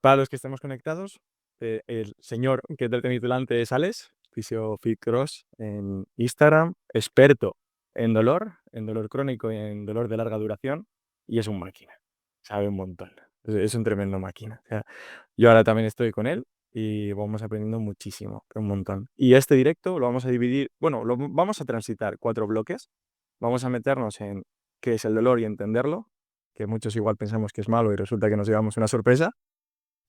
Para los que estemos conectados, el señor que tenéis delante es Alex, Fisio Fit Cross en Instagram, experto en dolor crónico y en dolor de larga duración, y es un máquina, sabe un montón, es un tremendo máquina. O sea, yo ahora también estoy con él y vamos aprendiendo muchísimo, un montón. Y este directo lo vamos a dividir, bueno, lo vamos a transitar 4 bloques, vamos a meternos en qué es el dolor y entenderlo, que muchos igual pensamos que es malo y resulta que nos llevamos una sorpresa.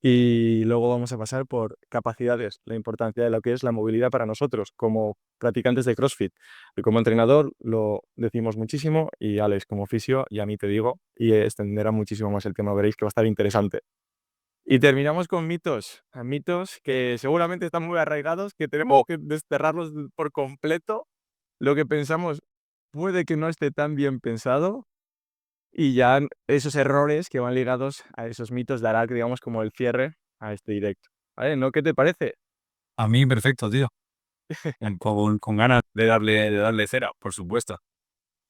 Y luego vamos a pasar por capacidades, la importancia de lo que es la movilidad para nosotros como practicantes de CrossFit. Y como entrenador lo decimos muchísimo y Alex como fisio, y a mí te digo, y extenderá muchísimo más el tema, veréis que va a estar interesante. Y terminamos con mitos, mitos que seguramente están muy arraigados, que tenemos que desterrarlos por completo. Lo que pensamos puede que no esté tan bien pensado, y ya esos errores que van ligados a esos mitos dará, digamos, como el cierre a este directo, ¿vale? ¿No? ¿Qué te parece? A mí perfecto, tío. Con ganas de darle cera, por supuesto.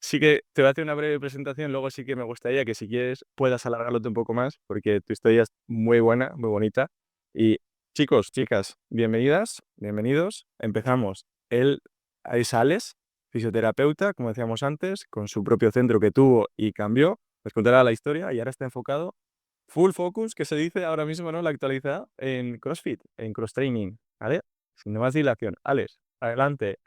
Sí que te voy a hacer una breve presentación, luego sí que me gustaría que si quieres puedas alargarlo un poco más, porque tu historia es muy buena, muy bonita. Y chicos, chicas, bienvenidas, bienvenidos. Empezamos. Él es Alex, fisioterapeuta, como decíamos antes, con su propio centro que tuvo y cambió. Les contará la historia y ahora está enfocado full focus, que se dice ahora mismo, ¿no? La actualidad en CrossFit, en cross training, ¿vale? Sin más dilación. Alex, adelante.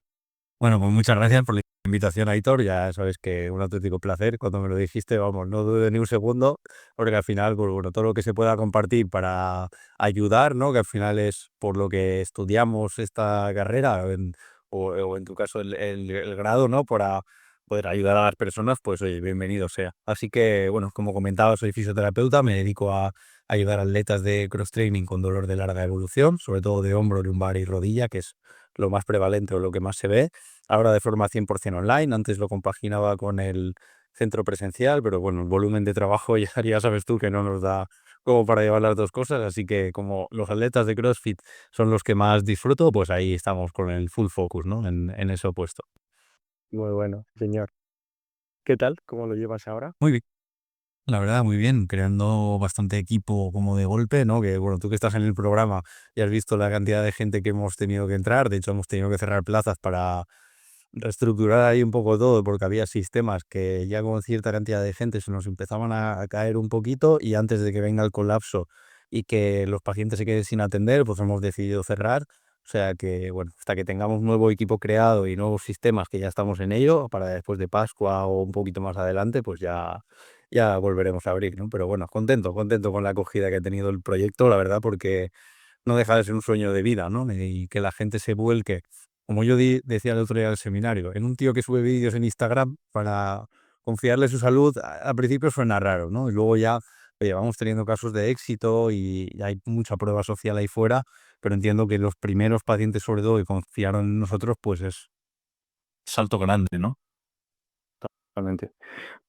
Bueno, pues muchas gracias por la invitación, Aitor. Ya sabes que un auténtico placer. Cuando me lo dijiste, vamos, no dudé ni un segundo, porque al final, pues bueno, todo lo que se pueda compartir para ayudar, ¿no? Que al final es por lo que estudiamos esta carrera, o en tu caso el grado, ¿no? Para poder ayudar a las personas, pues oye, bienvenido sea. Así que, bueno, como comentaba, soy fisioterapeuta, me dedico a ayudar a atletas de cross-training con dolor de larga evolución, sobre todo de hombro, lumbar y rodilla, que es lo más prevalente o lo que más se ve. Ahora de forma 100% online, antes lo compaginaba con el centro presencial, pero bueno, el volumen de trabajo ya sabes tú que no nos da como para llevar las dos cosas, así que como los atletas de CrossFit son los que más disfruto, pues ahí estamos con el full focus, ¿no? En eso puesto. Muy bueno, señor. ¿Qué tal? ¿Cómo lo llevas ahora? Muy bien. La verdad, muy bien, creando bastante equipo como de golpe, ¿no? Que bueno, tú que estás en el programa y has visto la cantidad de gente que hemos tenido que entrar, de hecho hemos tenido que cerrar plazas para reestructurar ahí un poco todo, porque había sistemas que ya con cierta cantidad de gente se nos empezaban a caer un poquito y antes de que venga el colapso y que los pacientes se queden sin atender, pues hemos decidido cerrar. O sea que, bueno, hasta que tengamos un nuevo equipo creado y nuevos sistemas, que ya estamos en ello, para después de Pascua o un poquito más adelante, pues ya volveremos a abrir, ¿no? Pero bueno, contento con la acogida que ha tenido el proyecto, la verdad, porque no deja de ser un sueño de vida, ¿no? Y que la gente se vuelque, como yo decía el otro día del seminario, en un tío que sube vídeos en Instagram para confiarle su salud, al principio suena raro, ¿no? Y luego ya, oye, vamos teniendo casos de éxito y hay mucha prueba social ahí fuera, pero entiendo que los primeros pacientes, sobre todo, que confiaron en nosotros, pues es salto grande, ¿no? Totalmente.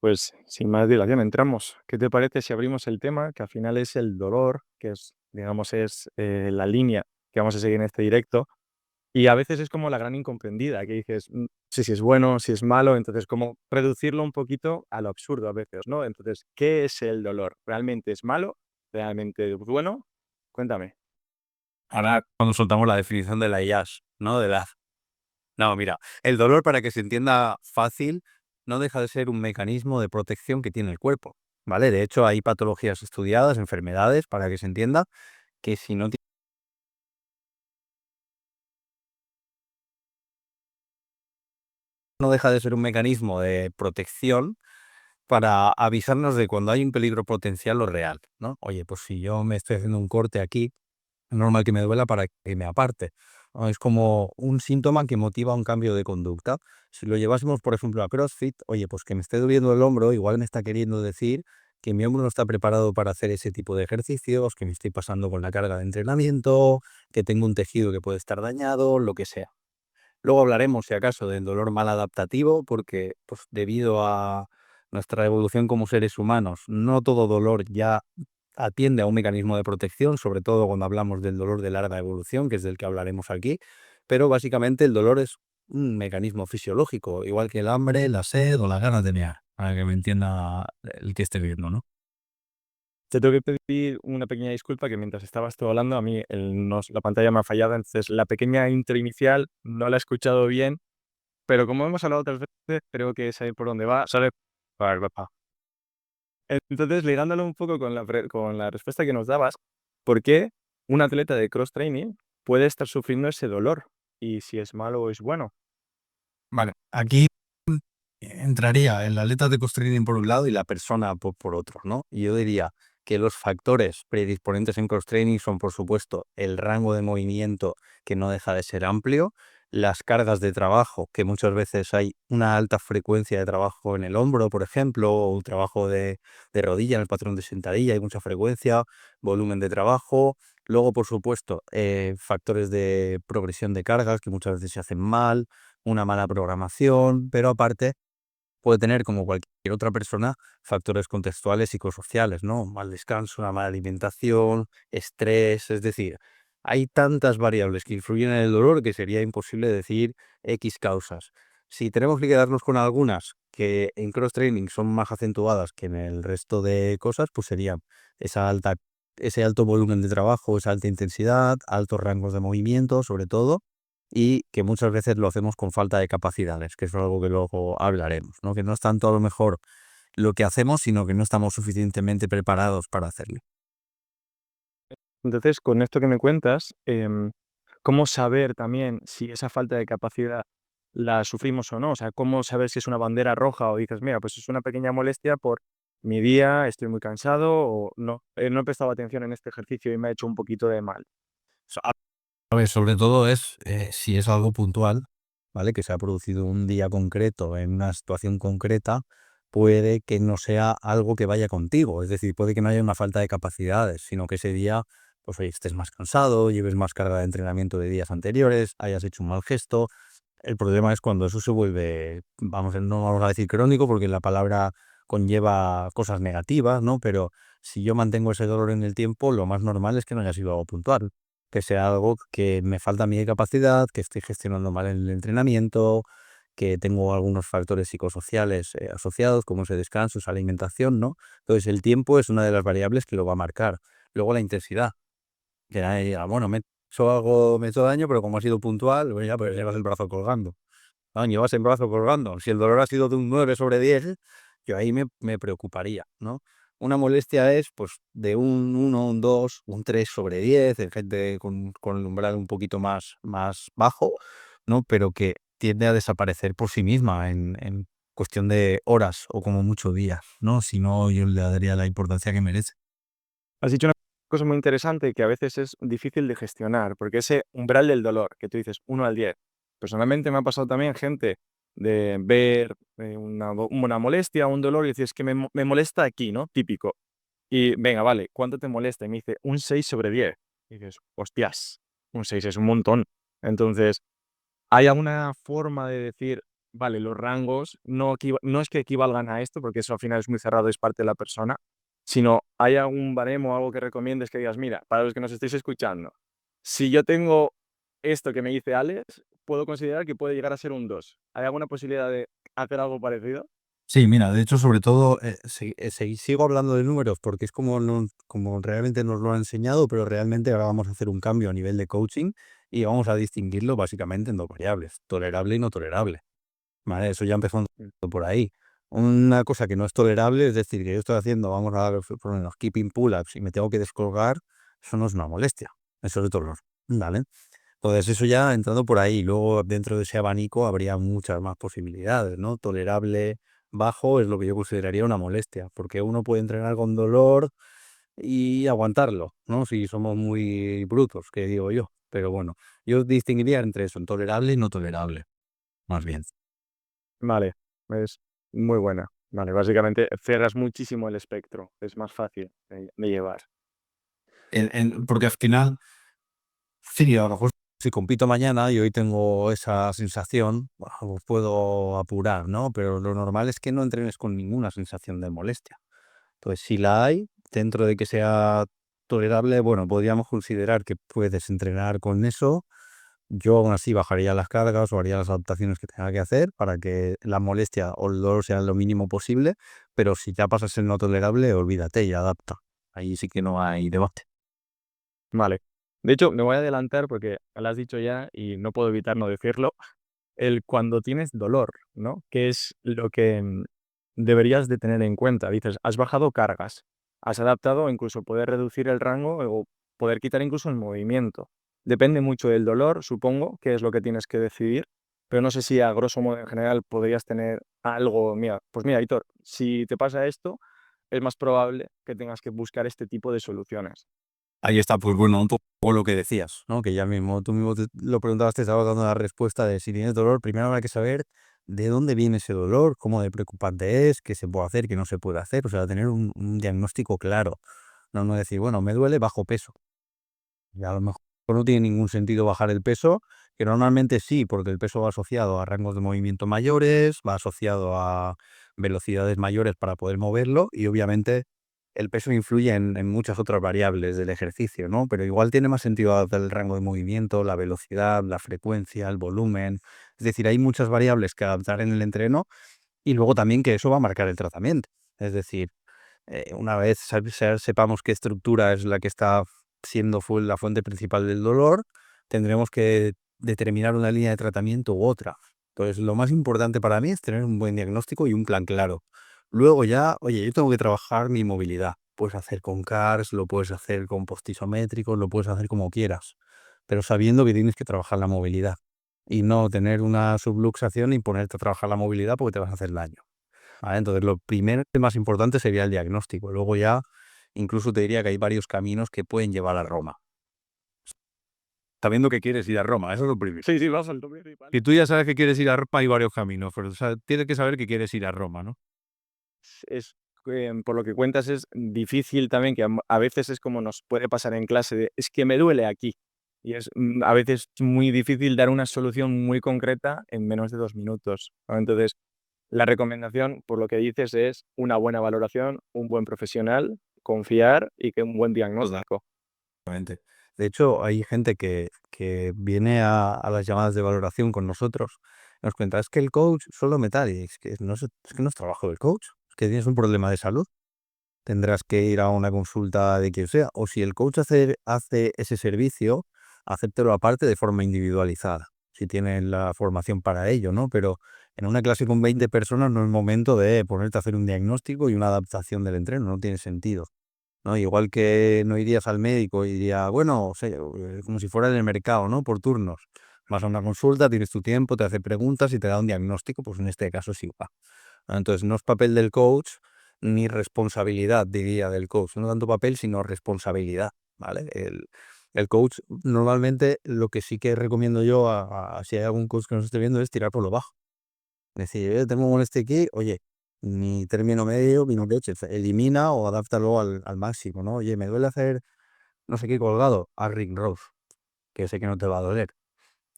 Pues sin más dilación, entramos. ¿Qué te parece si abrimos el tema, que al final es el dolor, que es, digamos, es la línea que vamos a seguir en este directo? Y a veces es como la gran incomprendida, que dices, sí, si es bueno, si es malo, entonces como reducirlo un poquito a lo absurdo a veces, ¿no? Entonces, ¿qué es el dolor? ¿Realmente es malo? ¿Realmente es bueno? Cuéntame. Ahora, cuando soltamos la definición de la IAS, ¿no? No, mira, el dolor, para que se entienda fácil, no deja de ser un mecanismo de protección que tiene el cuerpo, ¿vale? De hecho, hay patologías estudiadas, enfermedades, para que se entienda, que si no, no deja de ser un mecanismo de protección para avisarnos de cuando hay un peligro potencial o real, ¿no? Oye, pues si yo me estoy haciendo un corte aquí, es normal que me duela para que me aparte, ¿no? Es como un síntoma que motiva un cambio de conducta. Si lo llevásemos, por ejemplo, a CrossFit, oye, pues que me esté doliendo el hombro, igual me está queriendo decir que mi hombro no está preparado para hacer ese tipo de ejercicios, que me estoy pasando con la carga de entrenamiento, que tengo un tejido que puede estar dañado, lo que sea. Luego hablaremos, si acaso, del dolor maladaptativo, porque pues, debido a nuestra evolución como seres humanos, no todo dolor ya atiende a un mecanismo de protección, sobre todo cuando hablamos del dolor de larga evolución, que es del que hablaremos aquí, pero básicamente el dolor es un mecanismo fisiológico, igual que el hambre, la sed o las ganas de mear, para que me entienda el que esté viendo, ¿no? Te tengo que pedir una pequeña disculpa que mientras estabas tú hablando a mí la pantalla me ha fallado, entonces la pequeña intro inicial no la he escuchado bien, pero como hemos hablado otras veces, creo que es ahí por donde va, ¿sabes? Entonces, ligándolo un poco con la respuesta que nos dabas, ¿por qué un atleta de cross training puede estar sufriendo ese dolor? Y si es malo o es bueno. Vale, aquí entraría el atleta de cross-training por un lado y la persona por otro, ¿no? Y yo diría que los factores predisponentes en cross-training son, por supuesto, el rango de movimiento, que no deja de ser amplio, las cargas de trabajo, que muchas veces hay una alta frecuencia de trabajo en el hombro, por ejemplo, o un trabajo de rodilla en el patrón de sentadilla, hay mucha frecuencia, volumen de trabajo. Luego, por supuesto, factores de progresión de cargas, que muchas veces se hacen mal, una mala programación, pero aparte puede tener, como cualquier otra persona, factores contextuales psicosociales, ¿no? Mal descanso, una mala alimentación, estrés, es decir, hay tantas variables que influyen en el dolor que sería imposible decir X causas. Si tenemos que quedarnos con algunas que en cross-training son más acentuadas que en el resto de cosas, pues serían ese alto volumen de trabajo, esa alta intensidad, altos rangos de movimiento, sobre todo, y que muchas veces lo hacemos con falta de capacidades, que es algo que luego hablaremos, ¿no? Que no es tanto a lo mejor lo que hacemos, sino que no estamos suficientemente preparados para hacerlo. Entonces, con esto que me cuentas, ¿cómo saber también si esa falta de capacidad la sufrimos o no? O sea, ¿cómo saber si es una bandera roja o dices, mira, pues es una pequeña molestia por mi día, estoy muy cansado o no, no he prestado atención en este ejercicio y me ha hecho un poquito de mal? A ver, sobre todo es si es algo puntual, ¿vale? Que se ha producido un día concreto, en una situación concreta, puede que no sea algo que vaya contigo. Es decir, puede que no haya una falta de capacidades, sino que ese día, pues oye, estés más cansado, lleves más carga de entrenamiento de días anteriores, hayas hecho un mal gesto. El problema es cuando eso se vuelve, no vamos a decir crónico, porque la palabra conlleva cosas negativas, ¿no? Pero si yo mantengo ese dolor en el tiempo, lo más normal es que no haya sido algo puntual, que sea algo que me falta a mí de capacidad, que estoy gestionando mal el entrenamiento, que tengo algunos factores psicosociales asociados, como ese descanso, esa alimentación, ¿no? Entonces, el tiempo es una de las variables que lo va a marcar. Luego, la intensidad, que nadie diga, bueno, me he hecho daño, pero como ha sido puntual, pues ya, pues llevas el brazo colgando. Ah, llevas el brazo colgando. Si el dolor ha sido de un 9/10, yo ahí me preocuparía, ¿no? Una molestia es, pues, de un 1, un 2, un 3/10, en gente con el umbral un poquito más bajo, ¿no? Pero que tiende a desaparecer por sí misma en cuestión de horas o como mucho días, ¿no? Si no, yo le daría la importancia que merece. Has dicho una cosa muy interesante que a veces es difícil de gestionar, porque ese umbral del dolor, que tú dices 1 al 10. Personalmente me ha pasado también gente de ver una molestia, un dolor y decir, es que me molesta aquí, ¿no? Típico. Y venga, vale, ¿cuánto te molesta? Y me dice, un 6/10. Y dices, hostias, un 6 es un montón. Entonces, ¿hay alguna forma de decir, vale, los rangos no es que equivalgan a esto, porque eso al final es muy cerrado y es parte de la persona, sino hay algún baremo o algo que recomiendes que digas, mira, para los que nos estéis escuchando, si yo tengo esto que me dice Alex, puedo considerar que puede llegar a ser un 2. ¿Hay alguna posibilidad de hacer algo parecido? Sí, mira, de hecho, sobre todo, sigo hablando de números porque es como realmente nos lo han enseñado, pero realmente ahora vamos a hacer un cambio a nivel de coaching y vamos a distinguirlo básicamente en dos variables, tolerable y no tolerable. ¿Vale? Eso ya empezó Mm. por ahí. Una cosa que no es tolerable, es decir, que yo estoy haciendo, vamos a dar por lo menos keeping pull-ups y me tengo que descolgar, eso no es una molestia, eso es dolor. ¿Vale? Entonces, eso ya entrando por ahí. Luego, dentro de ese abanico habría muchas más posibilidades, ¿no? Tolerable, bajo, es lo que yo consideraría una molestia, porque uno puede entrenar con dolor y aguantarlo, ¿no? Si somos muy brutos, que digo yo. Pero bueno, yo distinguiría entre eso, tolerable y no tolerable, más bien. Vale, es muy buena. Vale, básicamente cierras muchísimo el espectro, es más fácil de llevar. Porque al final, sí, a lo mejor si compito mañana y hoy tengo esa sensación, bueno, pues puedo apurar, ¿no? Pero lo normal es que no entrenes con ninguna sensación de molestia. Entonces, si la hay, dentro de que sea tolerable, bueno, podríamos considerar que puedes entrenar con eso. Yo aún así bajaría las cargas o haría las adaptaciones que tenga que hacer para que la molestia o el dolor sea lo mínimo posible, pero si ya pasas el no tolerable, olvídate y adapta. Ahí sí que no hay debate. Vale. De hecho, me voy a adelantar porque lo has dicho ya y no puedo evitar no decirlo. El cuando tienes dolor, ¿no? Que es lo que deberías de tener en cuenta. Dices, has bajado cargas, has adaptado, incluso poder reducir el rango o poder quitar incluso el movimiento. Depende mucho del dolor, supongo, que es lo que tienes que decidir, pero no sé si a grosso modo en general podrías tener algo, mira, pues mira, Hitor, si te pasa esto, es más probable que tengas que buscar este tipo de soluciones. Ahí está, pues bueno, un poco lo que decías, ¿no? Que ya mismo, tú mismo lo preguntabas, te estaba dando la respuesta de si tienes dolor, primero habrá que saber de dónde viene ese dolor, cómo de preocupante es, qué se puede hacer, qué no se puede hacer, o sea, tener un diagnóstico claro, no decir, bueno, me duele bajo peso, y a lo mejor no tiene ningún sentido bajar el peso, que normalmente sí, porque el peso va asociado a rangos de movimiento mayores, va asociado a velocidades mayores para poder moverlo y obviamente el peso influye en muchas otras variables del ejercicio, ¿no? Pero igual tiene más sentido adaptar el rango de movimiento, la velocidad, la frecuencia, el volumen. Es decir, hay muchas variables que adaptar en el entreno y luego también que eso va a marcar el tratamiento. Es decir, una vez sepamos qué estructura es la que está siendo la fuente principal del dolor, tendremos que determinar una línea de tratamiento u otra. Entonces, lo más importante para mí es tener un buen diagnóstico y un plan claro. Luego ya, oye, yo tengo que trabajar mi movilidad. Puedes hacer con CARS, lo puedes hacer con postisométricos, lo puedes hacer como quieras, pero sabiendo que tienes que trabajar la movilidad y no tener una subluxación y ponerte a trabajar la movilidad porque te vas a hacer daño. ¿Vale? Entonces, lo primero y más importante sería el diagnóstico. Luego ya, incluso te diría que hay varios caminos que pueden llevar a Roma. Sabiendo que quieres ir a Roma, eso es lo primero. Sí, sí, vas al tope principal. Si tú ya sabes que quieres ir a Roma, hay varios caminos, pero o sea, tienes que saber que quieres ir a Roma, ¿no? Es por lo que cuentas es difícil también, que a veces es como nos puede pasar en clase de: "Es que me duele aquí", y es, a veces muy difícil dar una solución muy concreta en menos de 2 minutos, ¿no? Entonces, la recomendación, por lo que dices, es una buena valoración, un buen profesional, confiar y que un buen diagnóstico. Exactamente. De hecho, hay gente que viene a las llamadas de valoración con nosotros, nos cuenta, es que el coach solo me tal, y es que no es trabajo del coach, es que tienes un problema de salud. Tendrás que ir a una consulta de quien sea. O si el coach hace ese servicio, acéptelo aparte de forma individualizada, si tiene la formación para ello, ¿no? Pero en una clase con 20 personas no es momento de ponerte a hacer un diagnóstico y una adaptación del entreno, no tiene sentido, ¿no? Igual que no irías al médico y diría, bueno, o sea, como si fuera en el mercado, ¿no? Por turnos. Vas a una consulta, tienes tu tiempo, te hace preguntas y te da un diagnóstico, pues en este caso es igual. Entonces, no es papel del coach ni responsabilidad, diría, del coach. No tanto papel, sino responsabilidad, ¿vale? El coach, normalmente, lo que sí que recomiendo yo, si hay algún coach que nos esté viendo, es tirar por lo bajo. Es decir, tengo molestia aquí, oye, ni término medio, ni no leche, elimina o adáptalo al máximo, ¿no? Oye, me duele hacer no sé qué colgado, haz ring rows, que sé que no te va a doler,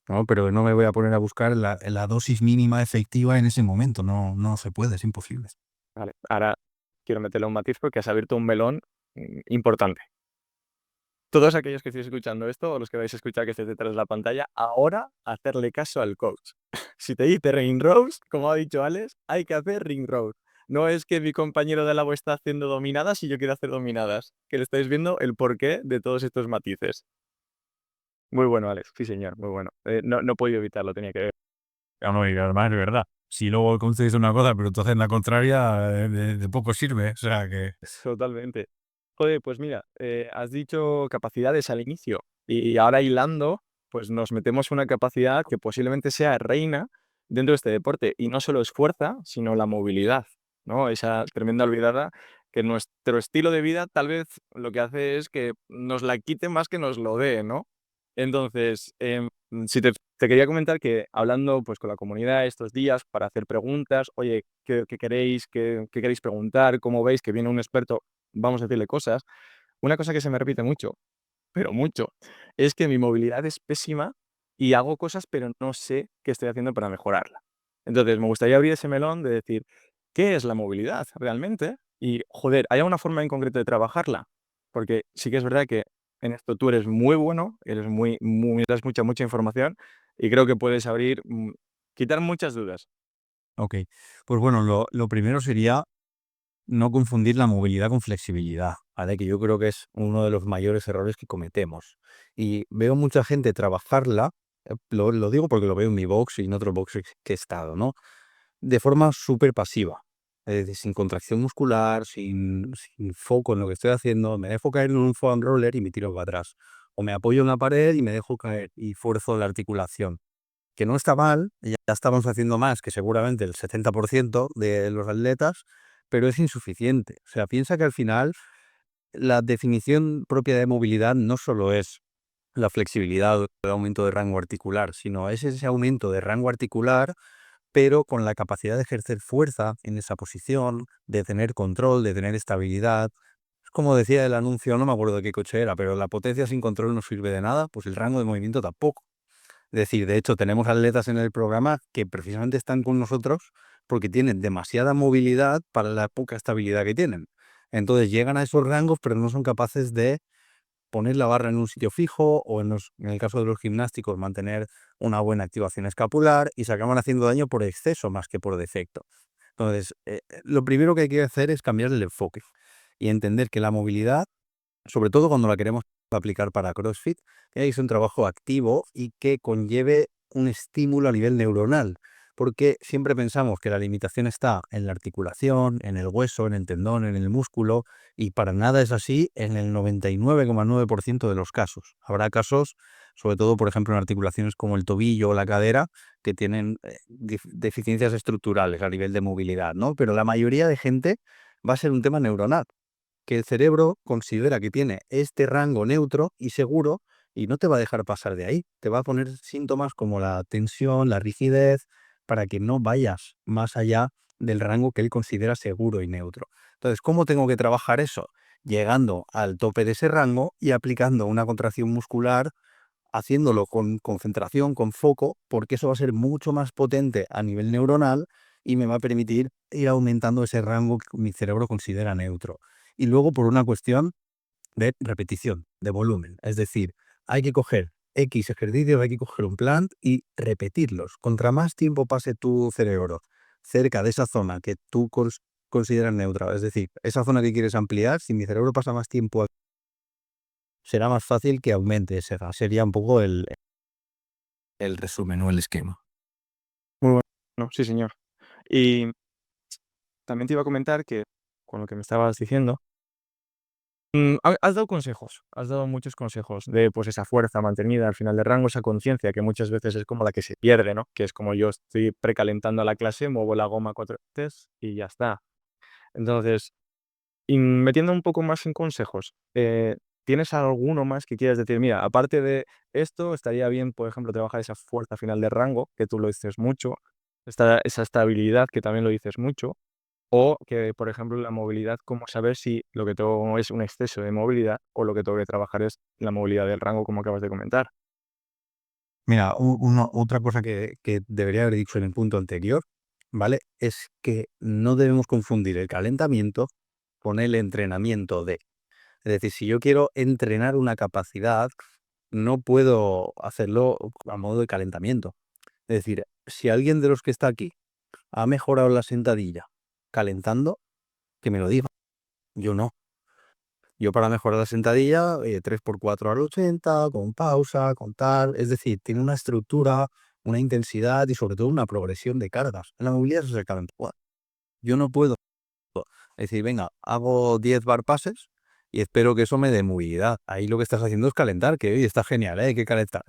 ¿no? Pero no me voy a poner a buscar la dosis mínima efectiva en ese momento, no se puede, es imposible. Vale, ahora quiero meterle un matiz porque has abierto un melón, importante. Todos aquellos que estéis escuchando esto, o los que vais a escuchar que estéis detrás de la pantalla, ahora hacerle caso al coach. Si te dice ring rows, como ha dicho Alex, hay que hacer ring rows. No es que mi compañero de labo está haciendo dominadas y yo quiero hacer dominadas. Que le estáis viendo el porqué de todos estos matices. Muy bueno, Alex. Sí, señor, muy bueno. No podía evitarlo, tenía que ver. No, y además es verdad. Si luego el coach te dice una cosa, pero tú haces la contraria, de poco sirve. O sea que. Totalmente. Joder, pues mira, has dicho capacidades al inicio y ahora hilando, pues nos metemos una capacidad que posiblemente sea reina dentro de este deporte y no solo es fuerza, sino la movilidad, ¿no? Esa tremenda olvidada que nuestro estilo de vida tal vez lo que hace es que nos la quite más que nos lo dé, ¿no? Entonces, si te quería comentar que hablando pues con la comunidad estos días para hacer preguntas, oye, ¿qué queréis? ¿Qué queréis preguntar? ¿Cómo veis que viene un experto? Vamos a decirle cosas. Una cosa que se me repite mucho, pero mucho, es que mi movilidad es pésima y hago cosas, pero no sé qué estoy haciendo para mejorarla. Entonces, me gustaría abrir ese melón de decir, ¿qué es la movilidad realmente? Y, joder, ¿hay una forma en concreto de trabajarla? Porque sí que es verdad que en esto tú eres muy bueno, eres das mucha información y creo que puedes abrir, quitar muchas dudas. Ok. Pues bueno, lo primero sería no confundir la movilidad con flexibilidad, ¿vale? Que yo creo que es uno de los mayores errores que cometemos. Y veo mucha gente trabajarla, lo digo porque lo veo en mi box y en otros boxes que he estado, ¿no? De forma súper pasiva. Es decir, sin contracción muscular, sin foco en lo que estoy haciendo, me dejo caer en un foam roller y me tiro para atrás. O me apoyo en la pared y me dejo caer y fuerzo la articulación. Que no está mal, ya estamos haciendo más que seguramente el 70% de los atletas, pero es insuficiente. O sea, piensa que al final la definición propia de movilidad no solo es la flexibilidad o el aumento de rango articular, sino es ese aumento de rango articular pero con la capacidad de ejercer fuerza en esa posición, de tener control, de tener estabilidad. Es como decía el anuncio, no me acuerdo de qué coche era, pero la potencia sin control no sirve de nada, pues el rango de movimiento tampoco. Es decir, de hecho, tenemos atletas en el programa que precisamente están con nosotros porque tienen demasiada movilidad para la poca estabilidad que tienen. Entonces llegan a esos rangos, pero no son capaces de poner la barra en un sitio fijo o en el caso de los gimnásticos mantener una buena activación escapular y se acaban haciendo daño por exceso más que por defecto. Entonces, lo primero que hay que hacer es cambiar el enfoque y entender que la movilidad, sobre todo cuando la queremos aplicar para CrossFit, tiene que ser un trabajo activo y que conlleve un estímulo a nivel neuronal, porque siempre pensamos que la limitación está en la articulación, en el hueso, en el tendón, en el músculo, y para nada es así en el 99,9% de los casos. Habrá casos, sobre todo, por ejemplo, en articulaciones como el tobillo o la cadera, que tienen deficiencias estructurales a nivel de movilidad, ¿no? Pero la mayoría de gente va a ser un tema neuronal que el cerebro considera que tiene este rango neutro y seguro y no te va a dejar pasar de ahí. Te va a poner síntomas como la tensión, la rigidez, para que no vayas más allá del rango que él considera seguro y neutro. Entonces, ¿cómo tengo que trabajar eso? Llegando al tope de ese rango y aplicando una contracción muscular, haciéndolo con concentración, con foco, porque eso va a ser mucho más potente a nivel neuronal y me va a permitir ir aumentando ese rango que mi cerebro considera neutro. Y luego por una cuestión de repetición, de volumen. Es decir, hay que coger X ejercicios, hay que coger un plan y repetirlos. Contra más tiempo pase tu cerebro cerca de esa zona que tú consideras neutra, es decir, esa zona que quieres ampliar, si mi cerebro pasa más tiempo, será más fácil que aumente ese gas. Sería un poco el resumen o el esquema. Muy bueno, sí, señor. Y también te iba a comentar que, con lo que me estabas diciendo, has dado consejos, has dado muchos consejos de, pues, esa fuerza mantenida al final del rango, esa conciencia que muchas veces es como la que se pierde, ¿no? Que es como yo estoy precalentando a la clase, muevo la goma 4 veces y ya está. Entonces, metiendo un poco más en consejos, ¿tienes alguno más que quieras decir? Mira, aparte de esto, estaría bien, por ejemplo, trabajar esa fuerza final de rango, que tú lo dices mucho, esa estabilidad, que también lo dices mucho, o que, por ejemplo, la movilidad, cómo saber si lo que tengo es un exceso de movilidad o lo que tengo que trabajar es la movilidad del rango, como acabas de comentar. Mira, otra cosa que debería haber dicho en el punto anterior, ¿vale? Es que no debemos confundir el calentamiento con el entrenamiento de. Es decir, si yo quiero entrenar una capacidad, no puedo hacerlo a modo de calentamiento. Es decir, si alguien de los que está aquí ha mejorado la sentadilla calentando, que me lo diga. Yo no. Yo para mejorar la sentadilla, 3x4 al 80, con pausa, con tal. Es decir, tiene una estructura, una intensidad y sobre todo una progresión de cargas. En la movilidad eso se calentó. Yo no puedo decir, venga, hago 10 bar passes y espero que eso me dé movilidad. Ahí lo que estás haciendo es calentar, que oye, está genial, hay que calentar,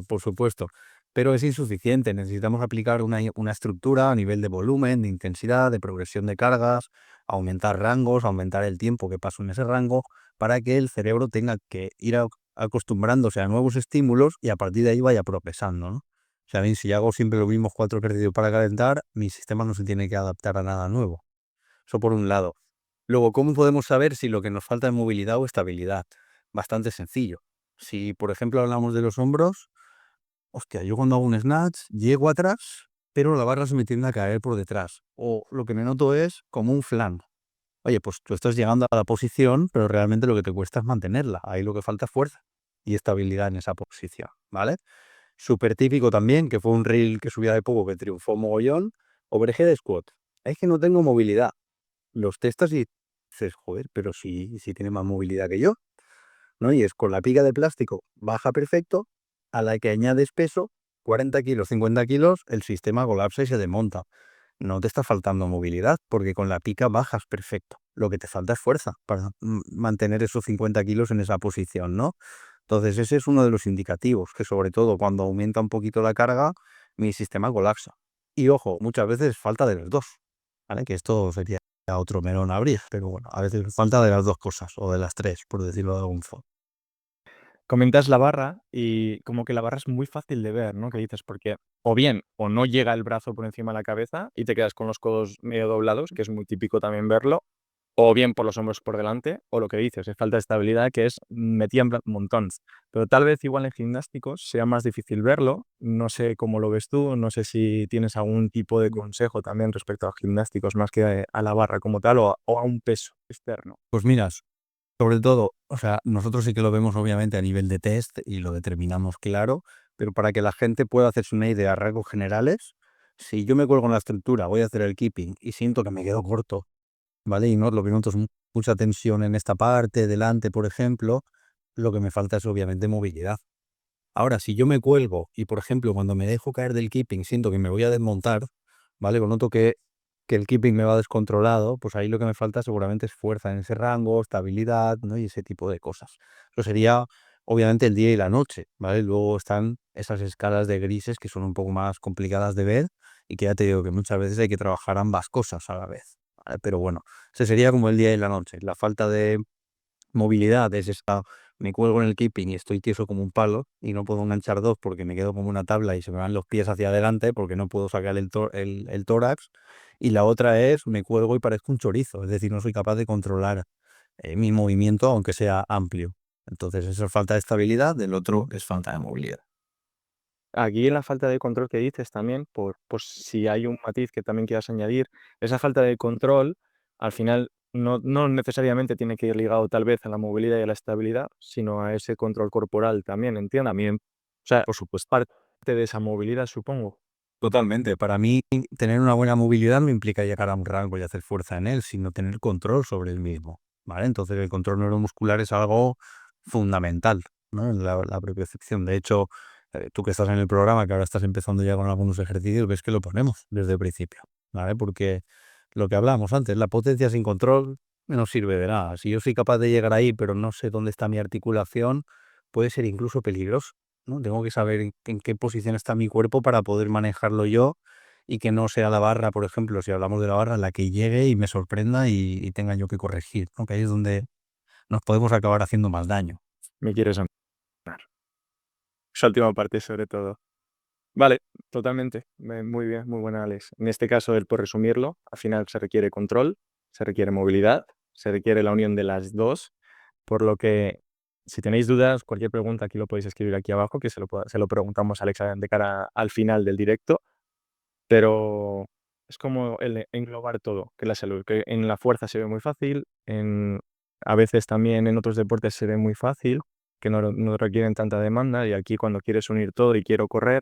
por supuesto. Pero es insuficiente, necesitamos aplicar una estructura a nivel de volumen, de intensidad, de progresión de cargas, aumentar rangos, aumentar el tiempo que paso en ese rango, para que el cerebro tenga que ir acostumbrándose a nuevos estímulos y a partir de ahí vaya progresando, ¿no? O sea, a mí si hago siempre los mismos 4 ejercicios para calentar, mi sistema no se tiene que adaptar a nada nuevo. Eso por un lado. Luego, ¿cómo podemos saber si lo que nos falta es movilidad o estabilidad? Bastante sencillo. Si, por ejemplo, hablamos de los hombros, hostia, yo cuando hago un snatch llego atrás, pero la barra se me tiende a caer por detrás. O lo que me noto es como un flan. Oye, pues tú estás llegando a la posición, pero realmente lo que te cuesta es mantenerla. Ahí lo que falta es fuerza y estabilidad en esa posición, ¿vale? Súper típico también, que fue un reel que subía de poco que triunfó mogollón, overhead squat. Es que no tengo movilidad. Los testas y dices, joder, pero si tiene más movilidad que yo, ¿no? Y es con la pica de plástico, baja perfecto, a la que añades peso, 40 kilos, 50 kilos, el sistema colapsa y se desmonta. No te está faltando movilidad, porque con la pica bajas perfecto. Lo que te falta es fuerza para mantener esos 50 kilos en esa posición, ¿no? Entonces ese es uno de los indicativos, que sobre todo cuando aumenta un poquito la carga, mi sistema colapsa. Y ojo, muchas veces falta de las dos, ¿vale? Que esto sería otro melón a abrir, pero bueno, a veces falta de las dos cosas, o de las tres, por decirlo de algún modo. Comentas la barra y como que la barra es muy fácil de ver, ¿no? Que dices, porque o bien, o no llega el brazo por encima de la cabeza y te quedas con los codos medio doblados, que es muy típico también verlo, o bien por los hombros por delante, o lo que dices, es falta de estabilidad, que es me tiembla un montón. Pero tal vez igual en gimnásticos sea más difícil verlo. No sé cómo lo ves tú, no sé si tienes algún tipo de consejo también respecto a gimnásticos más que a la barra como tal o a un peso externo. Pues mira, sobre todo, o sea, nosotros sí que lo vemos obviamente a nivel de test y lo determinamos claro, pero para que la gente pueda hacerse una idea a rasgos generales, si yo me cuelgo en la estructura, voy a hacer el keeping y siento que me quedo corto, ¿vale? Y no, lo que noto es mucha tensión en esta parte, delante, por ejemplo, lo que me falta es obviamente movilidad. Ahora, si yo me cuelgo y, por ejemplo, cuando me dejo caer del keeping siento que me voy a desmontar, ¿vale? O noto que el keeping me va descontrolado, pues ahí lo que me falta seguramente es fuerza en ese rango, estabilidad, ¿no? Y ese tipo de cosas. Eso sería, obviamente, el día y la noche, ¿vale? Luego están esas escalas de grises que son un poco más complicadas de ver y que ya te digo que muchas veces hay que trabajar ambas cosas a la vez, ¿vale? Pero bueno, ese sería como el día y la noche. La falta de movilidad es esa, me cuelgo en el keeping y estoy tieso como un palo y no puedo enganchar dos porque me quedo como una tabla y se me van los pies hacia adelante porque no puedo sacar el tórax. Y la otra es, me cuelgo y parezco un chorizo, es decir, no soy capaz de controlar mi movimiento aunque sea amplio. Entonces, eso es falta de estabilidad, del otro es falta de movilidad. Aquí en la falta de control que dices también, por si hay un matiz que también quieras añadir, esa falta de control, al final no necesariamente tiene que ir ligado tal vez a la movilidad y a la estabilidad, sino a ese control corporal también, entiendo. También, o sea, Por supuesto. parte de esa movilidad, supongo. Totalmente. Para mí, tener una buena movilidad no implica llegar a un rango y hacer fuerza en él, sino tener control sobre el mismo, ¿vale? Entonces, el control neuromuscular es algo fundamental, ¿no? En la propiocepción. De hecho, tú que estás en el programa, que ahora estás empezando ya con algunos ejercicios, ves que lo ponemos desde el principio, ¿vale? Porque lo que hablábamos antes, la potencia sin control no sirve de nada. Si yo soy capaz de llegar ahí, pero no sé dónde está mi articulación, puede ser incluso peligroso, ¿no? Tengo que saber en qué posición está mi cuerpo para poder manejarlo yo y que no sea la barra, por ejemplo, si hablamos de la barra, la que llegue y me sorprenda y tenga yo que corregir, ¿no? Que ahí es donde nos podemos acabar haciendo más daño. Me quieres hablar. Esa última parte sobre todo. Vale, totalmente. Muy bien, muy buena, Alex. En este caso, por resumirlo, al final se requiere control, se requiere movilidad, se requiere la unión de las dos, por lo que si tenéis dudas, cualquier pregunta aquí lo podéis escribir aquí abajo, que se lo preguntamos a Alex de cara al final del directo, pero es como el englobar todo, que la salud, que en la fuerza se ve muy fácil, a veces también en otros deportes se ve muy fácil, que no requieren tanta demanda, y aquí cuando quieres unir todo y quiero correr,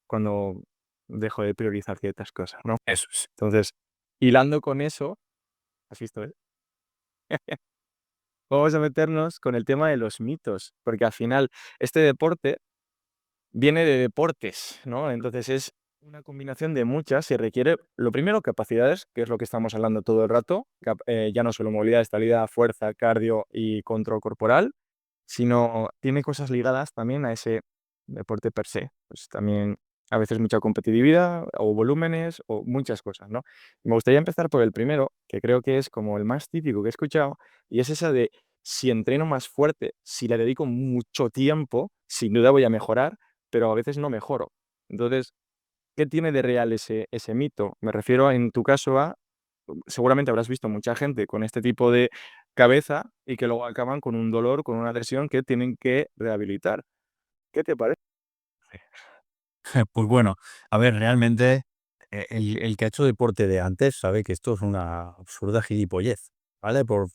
cuando dejo de priorizar ciertas cosas, ¿no? Eso es. Entonces, hilando con eso, ¿has visto, vamos a meternos con el tema de los mitos, porque al final este deporte viene de deportes, ¿no? Entonces es una combinación de muchas y requiere, lo primero, capacidades, que es lo que estamos hablando todo el rato, ya no solo movilidad, estabilidad, fuerza, cardio y control corporal, sino tiene cosas ligadas también a ese deporte per se. Pues también a veces mucha competitividad o volúmenes o muchas cosas, ¿no? Me gustaría empezar por el primero, que creo que es como el más típico que he escuchado, y es esa de si entreno más fuerte, si le dedico mucho tiempo, sin duda voy a mejorar, pero a veces no mejoro. Entonces, ¿qué tiene de real ese mito? Me refiero en tu caso a, seguramente habrás visto mucha gente con este tipo de cabeza y que luego acaban con un dolor, con una lesión que tienen que rehabilitar. ¿Qué te parece? Pues bueno, a ver, realmente el que ha hecho deporte de antes sabe que esto es una absurda gilipollez, ¿vale? Por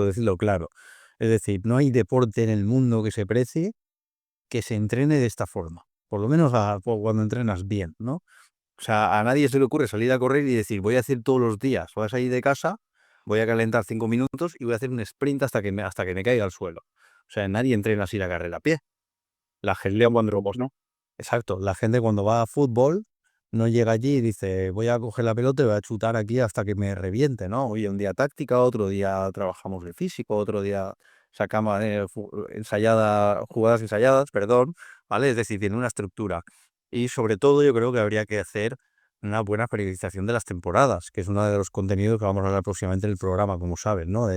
decirlo claro. Es decir, no hay deporte en el mundo que se precie que se entrene de esta forma. Por lo menos cuando entrenas bien, ¿no? O sea, a nadie se le ocurre salir a correr y decir, voy a hacer todos los días, voy a salir de casa voy a calentar 5 minutos y voy a hacer un sprint hasta que me caiga al suelo. O sea, nadie entrena así la carrera a pie. La gente cuando, ¿no? Exacto, la gente cuando va a fútbol no llega allí y dice, voy a coger la pelota y voy a chutar aquí hasta que me reviente, ¿no? Hoy un día táctica, otro día trabajamos de físico, otro día sacamos jugadas ensayadas, perdón, ¿vale? Es decir, tiene una estructura. Y sobre todo yo creo que habría que hacer una buena periodización de las temporadas, que es uno de los contenidos que vamos a hablar próximamente en el programa, como sabes, ¿no?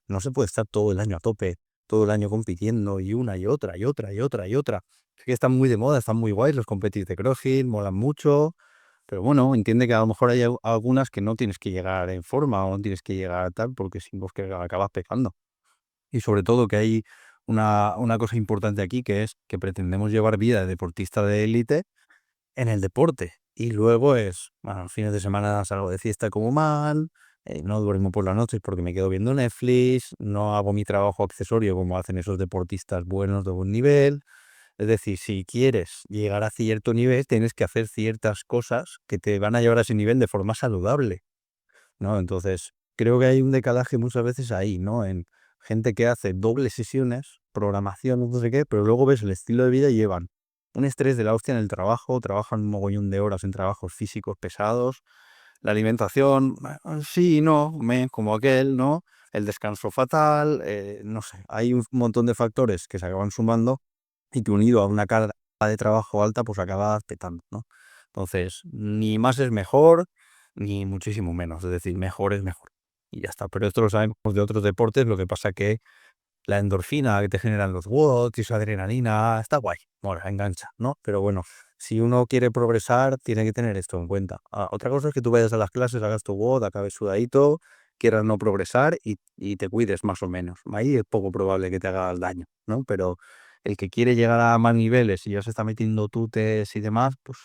No se puede estar todo el año a tope, todo el año compitiendo y una y otra y otra y otra y otra. Es que están muy de moda, están muy guays los competitivos de CrossFit, molan mucho, pero bueno, entiende que a lo mejor hay algunas que no tienes que llegar en forma o no tienes que llegar a tal porque si no es que acabas pecando. Y sobre todo que hay una cosa importante aquí que es que pretendemos llevar vida de deportista de élite en el deporte. Y luego es, bueno, los fines de semana salgo de fiesta como mal, no duermo por las noches porque me quedo viendo Netflix, no hago mi trabajo accesorio como hacen esos deportistas buenos de buen nivel. Es decir, si quieres llegar a cierto nivel, tienes que hacer ciertas cosas que te van a llevar a ese nivel de forma saludable, ¿no? Entonces, creo que hay un decalaje muchas veces ahí, ¿no? En gente que hace dobles sesiones, programación, no sé qué, pero luego ves el estilo de vida y llevan un estrés de la hostia en el trabajo, trabajan un mogollón de horas en trabajos físicos pesados, la alimentación, sí y no, como aquel, ¿no? El descanso fatal, no sé, hay un montón de factores que se acaban sumando y que unido a una carga de trabajo alta, pues acaba petando, ¿no? Entonces, ni más es mejor, ni muchísimo menos, es decir, mejor es mejor. Y ya está, pero esto lo sabemos de otros deportes, lo que pasa que la endorfina que te generan los WODs y esa adrenalina está guay, mola, engancha, ¿no? Pero bueno, si uno quiere progresar, tiene que tener esto en cuenta. Otra cosa es que tú vayas a las clases, hagas tu WOD, acabes sudadito, quieras no progresar y te cuides más o menos. Ahí es poco probable que te haga daño, ¿no? Pero el que quiere llegar a más niveles y ya se está metiendo tutes y demás, pues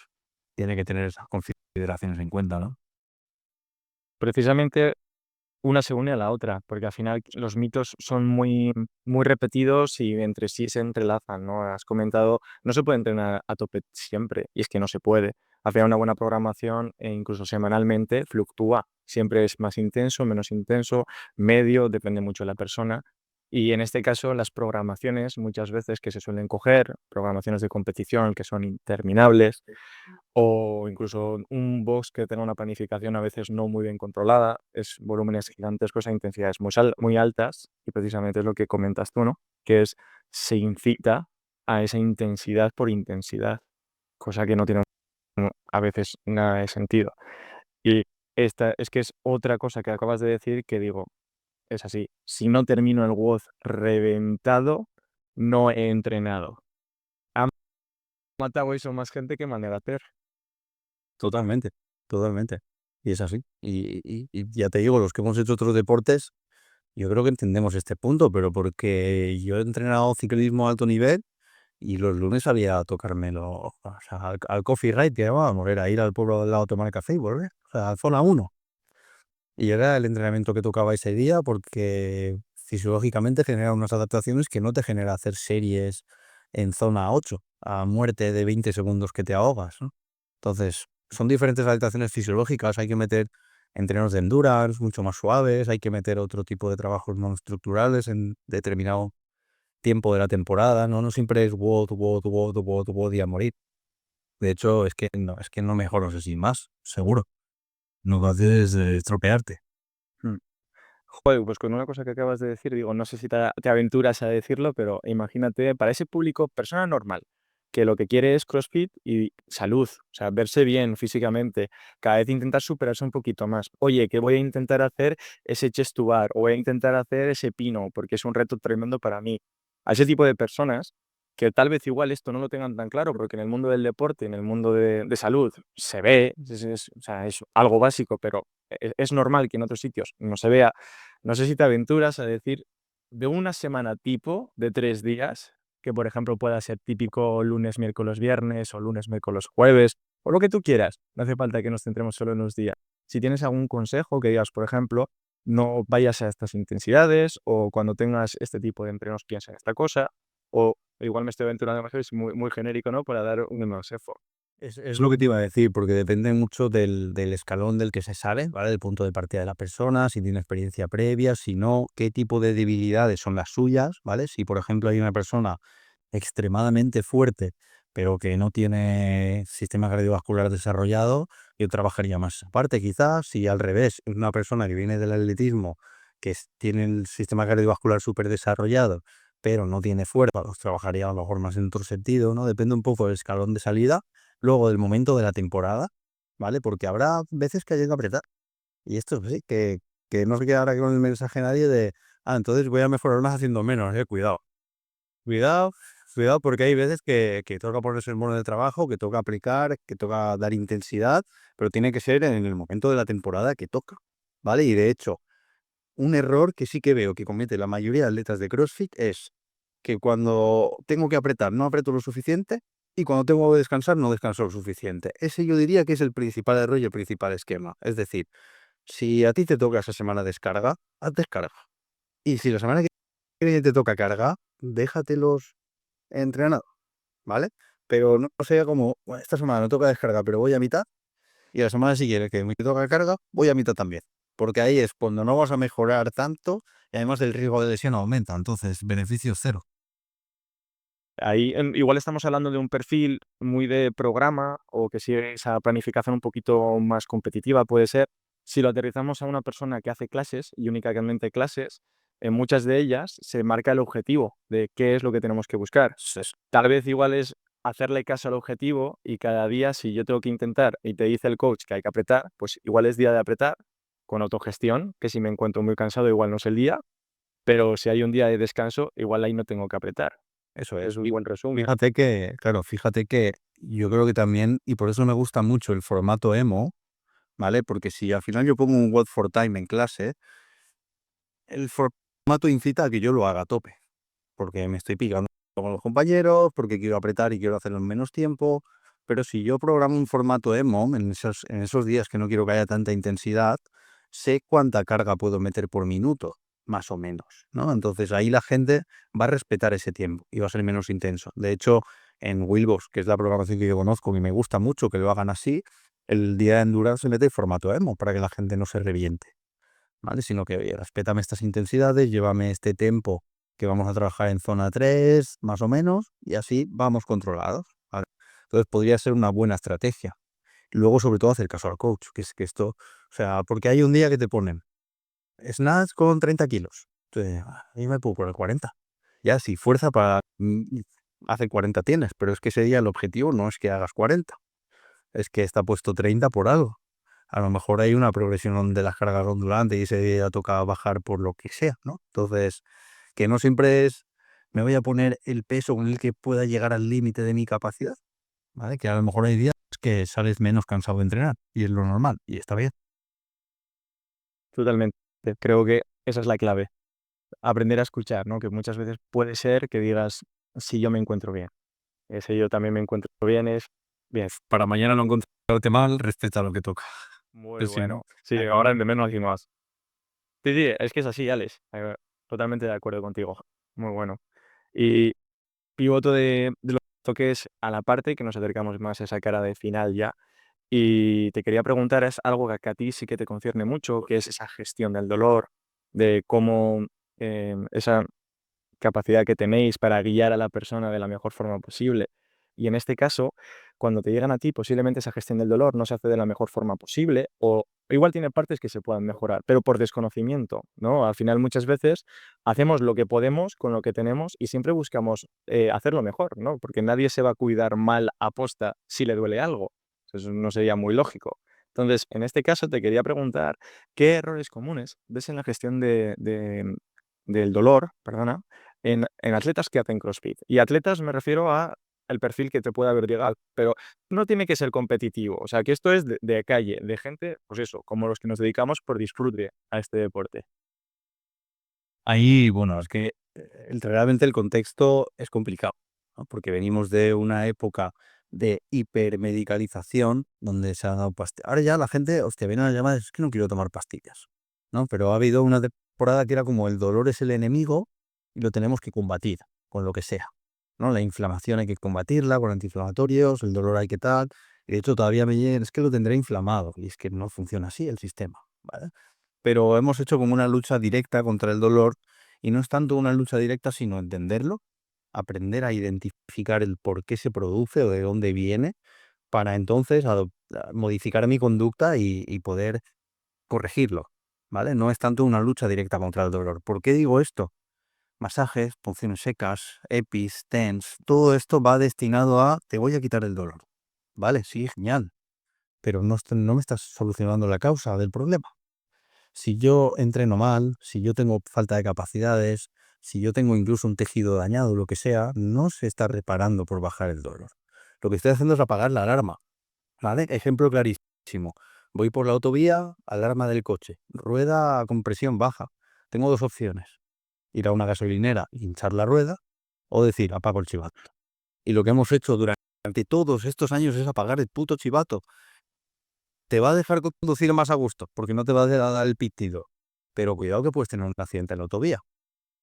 tiene que tener esas consideraciones en cuenta, ¿no? Precisamente una se une a la otra, porque al final los mitos son muy repetidos y entre sí se entrelazan, ¿no? Has comentado, no se puede entrenar a tope siempre, y es que no se puede. Al final una buena programación, incluso semanalmente, fluctúa. Siempre es más intenso, menos intenso, medio, depende mucho de la persona. Y en este caso, las programaciones, muchas veces que se suelen coger, programaciones de competición que son interminables, o incluso un box que tenga una planificación a veces no muy bien controlada, es volúmenes gigantescos a intensidades muy altas, y precisamente es lo que comentas tú, ¿no? Que es, se incita a esa intensidad por intensidad, cosa que no tiene a veces nada de sentido. Y esta es que es otra cosa que acabas de decir que digo, es así, si no termino el WOD reventado, no he entrenado. Han matado eso más gente que Manerater. Totalmente, totalmente. Y es así. Y ya te digo, los que hemos hecho otros deportes, yo creo que entendemos este punto, pero porque yo he entrenado ciclismo a alto nivel y los lunes había a tocármelo, o sea, al coffee ride que llamábamos, era ir al pueblo del lado a tomar café y volver, o sea, a zona uno. Y era el entrenamiento que tocaba ese día porque fisiológicamente genera unas adaptaciones que no te genera hacer series en zona 8 a muerte de 20 segundos que te ahogas, ¿no? Entonces, son diferentes adaptaciones fisiológicas, hay que meter entrenos de endurance mucho más suaves, hay que meter otro tipo de trabajos no estructurales en determinado tiempo de la temporada, ¿no? No siempre es WOD, WOD, WOD, WOD, WOD y a morir. De hecho, es que no mejoras así más, seguro. No lo haces estropearte. Mm. Joder, pues con una cosa que acabas de decir, digo, no sé si te aventuras a decirlo, pero imagínate, para ese público, persona normal, que lo que quiere es CrossFit y salud, o sea, verse bien físicamente, cada vez intentar superarse un poquito más. Oye, que voy a intentar hacer ese chest to bar o voy a intentar hacer ese pino, porque es un reto tremendo para mí. A ese tipo de personas que tal vez igual esto no lo tengan tan claro, porque en el mundo del deporte, en el mundo de salud, se ve, o sea, es algo básico, pero es normal que en otros sitios no se vea. No sé si te aventuras a decir de una semana tipo de 3 días, que por ejemplo pueda ser típico lunes, miércoles, viernes o lunes, miércoles, jueves, o lo que tú quieras. No hace falta que nos centremos solo en los días. Si tienes algún consejo que digas, por ejemplo, no vayas a estas intensidades o cuando tengas este tipo de entrenos piensa en esta cosa o igual me estoy aventurando demasiado, es muy genérico, ¿no? Para dar un consejo. Es lo que te iba a decir, porque depende mucho del escalón del que se sale, ¿vale? Del punto de partida de la persona, si tiene experiencia previa, si no, qué tipo de debilidades son las suyas, ¿vale? Si, por ejemplo, hay una persona extremadamente fuerte, pero que no tiene sistema cardiovascular desarrollado, yo trabajaría más esa parte. Quizás, si al revés, una persona que viene del atletismo, tiene el sistema cardiovascular súper desarrollado, pero no tiene fuerza, pues trabajaría a lo mejor más en otro sentido, ¿no? Depende un poco del escalón de salida. Luego del momento de la temporada, ¿vale? Porque habrá veces que hay que apretar. Y esto sí, que no se quede ahora con el mensaje a nadie de, entonces voy a mejorar más haciendo menos, cuidado. Cuidado, cuidado, porque hay veces que toca ponerse el mono de trabajo, que toca aplicar, que toca dar intensidad, pero tiene que ser en el momento de la temporada que toca, ¿vale? Y de hecho, un error que sí que veo que comete la mayoría de atletas de CrossFit es que cuando tengo que apretar no aprieto lo suficiente y cuando tengo que descansar no descanso lo suficiente. Ese yo diría que es el principal error y el principal esquema. Es decir, si a ti te toca esa semana descarga, haz descarga. Y si la semana que viene te toca carga, déjatelos entrenados, ¿vale? Pero no sea como, "Bueno, esta semana no toca descarga, pero voy a mitad, y la semana siguiente que me toca carga, voy a mitad también". Porque ahí es cuando no vas a mejorar tanto y además el riesgo de lesión aumenta. Entonces, beneficio cero. Ahí igual estamos hablando de un perfil muy de programa o que sigue esa planificación un poquito más competitiva, puede ser. Si lo aterrizamos a una persona que hace clases y únicamente clases, en muchas de ellas se marca el objetivo de qué es lo que tenemos que buscar. Tal vez igual es hacerle caso al objetivo y cada día si yo tengo que intentar y te dice el coach que hay que apretar, pues igual es día de apretar con autogestión, que si me encuentro muy cansado igual no es el día, pero si hay un día de descanso, igual ahí no tengo que apretar. Eso Es es. un Y buen resumen. fíjate que, claro, fíjate que yo creo que también, y por eso me gusta mucho el formato emo, ¿vale? Porque si al final yo pongo un Word for Time en clase, el formato incita a que yo lo haga a tope, porque me estoy picando con los compañeros, porque quiero apretar y quiero hacerlo en menos tiempo. Pero si yo programo un formato emo en esos días que no quiero que haya tanta intensidad, sé cuánta carga puedo meter por minuto, más o menos, ¿no? Entonces ahí la gente va a respetar ese tiempo y va a ser menos intenso. De hecho, en Wilbox, que es la programación que yo conozco y me gusta mucho que lo hagan así, el día de endurance se mete el formato emo para que la gente no se reviente, ¿vale? Sino que, oye, respétame estas intensidades, llévame este tempo que vamos a trabajar en zona 3 más o menos, y así vamos controlados, ¿vale? Entonces podría ser una buena estrategia. Luego, sobre todo, hacer caso al coach, que es que esto, o sea, porque hay un día que te ponen snatch con 30 kilos. Entonces, ahí me puedo poner 40. Ya, si fuerza para hacer 40 tienes, pero es que ese día el objetivo no es que hagas 40, es que está puesto 30 por algo. A lo mejor hay una progresión de las cargas ondulantes y ese día toca bajar por lo que sea, ¿no? Entonces, que no siempre es, me voy a poner el peso con el que pueda llegar al límite de mi capacidad, ¿vale? Que a lo mejor hay días que sales menos cansado de entrenar y es lo normal y está bien. Totalmente. Creo que esa es la clave. Aprender a escuchar, ¿no? Que muchas veces puede ser que digas, si yo me encuentro bien. Ese yo también me encuentro bien es bien. Para mañana no encontrarte mal, respeta lo que toca. Muy Que si bueno. no, Sí, ahora de menos y más. Sí, sí, es que es así, Alex. Totalmente de acuerdo contigo. Muy bueno. Y pivoto de los toques a la parte que nos acercamos más a esa cara de final ya. Y te quería preguntar, es algo que a ti sí que te concierne mucho, que es esa gestión del dolor, de cómo esa capacidad que tenéis para guiar a la persona de la mejor forma posible. Y en este caso, cuando te llegan a ti, posiblemente esa gestión del dolor no se hace de la mejor forma posible o igual tiene partes que se puedan mejorar, pero por desconocimiento, ¿no? Al final muchas veces hacemos lo que podemos con lo que tenemos y siempre buscamos hacerlo mejor, ¿no? Porque nadie se va a cuidar mal a posta si le duele algo. Eso no sería muy lógico. Entonces, en este caso te quería preguntar, ¿qué errores comunes ves en la gestión del dolor, perdona, en atletas que hacen CrossFit? Y atletas me refiero a el perfil que te puede haber llegado, pero no tiene que ser competitivo, o sea, que esto es de calle, de gente, pues eso, como los que nos dedicamos por disfrute a este deporte. ahí, bueno, es que realmente el contexto es complicado, ¿no? Porque venimos de una época de hipermedicalización donde se ha dado pastillas. Ahora ya la gente, hostia, viene a la llamada, es que no quiero tomar pastillas, ¿no? Pero ha habido una temporada que era como el dolor es el enemigo y lo tenemos que combatir con lo que sea, ¿no? La inflamación hay que combatirla con antiinflamatorios, el dolor hay que tal. Y de hecho todavía me llegan, es que lo tendré inflamado, y es que no funciona así el sistema, ¿vale? Pero hemos hecho como una lucha directa contra el dolor, y no es tanto una lucha directa, sino entenderlo, aprender a identificar el por qué se produce o de dónde viene, para entonces modificar mi conducta y poder corregirlo, ¿vale? No es tanto una lucha directa contra el dolor. ¿Por qué digo esto? Masajes, punciones secas, EPIs, TENS, todo esto va destinado a te voy a quitar el dolor. Vale, sí, genial, pero no me estás solucionando la causa del problema. Si yo entreno mal, si yo tengo falta de capacidades, si yo tengo incluso un tejido dañado, lo que sea, no se está reparando por bajar el dolor. Lo que estoy haciendo es apagar la alarma, ¿vale? Ejemplo clarísimo. Voy por la autovía, alarma del coche, rueda con presión baja. Tengo dos opciones: ir a una gasolinera y hinchar la rueda, o decir, apago el chivato. Y lo que hemos hecho durante todos estos años es apagar el puto chivato. Te va a dejar conducir más a gusto, porque no te va a dar el pitido. Pero cuidado que puedes tener un accidente en la autovía,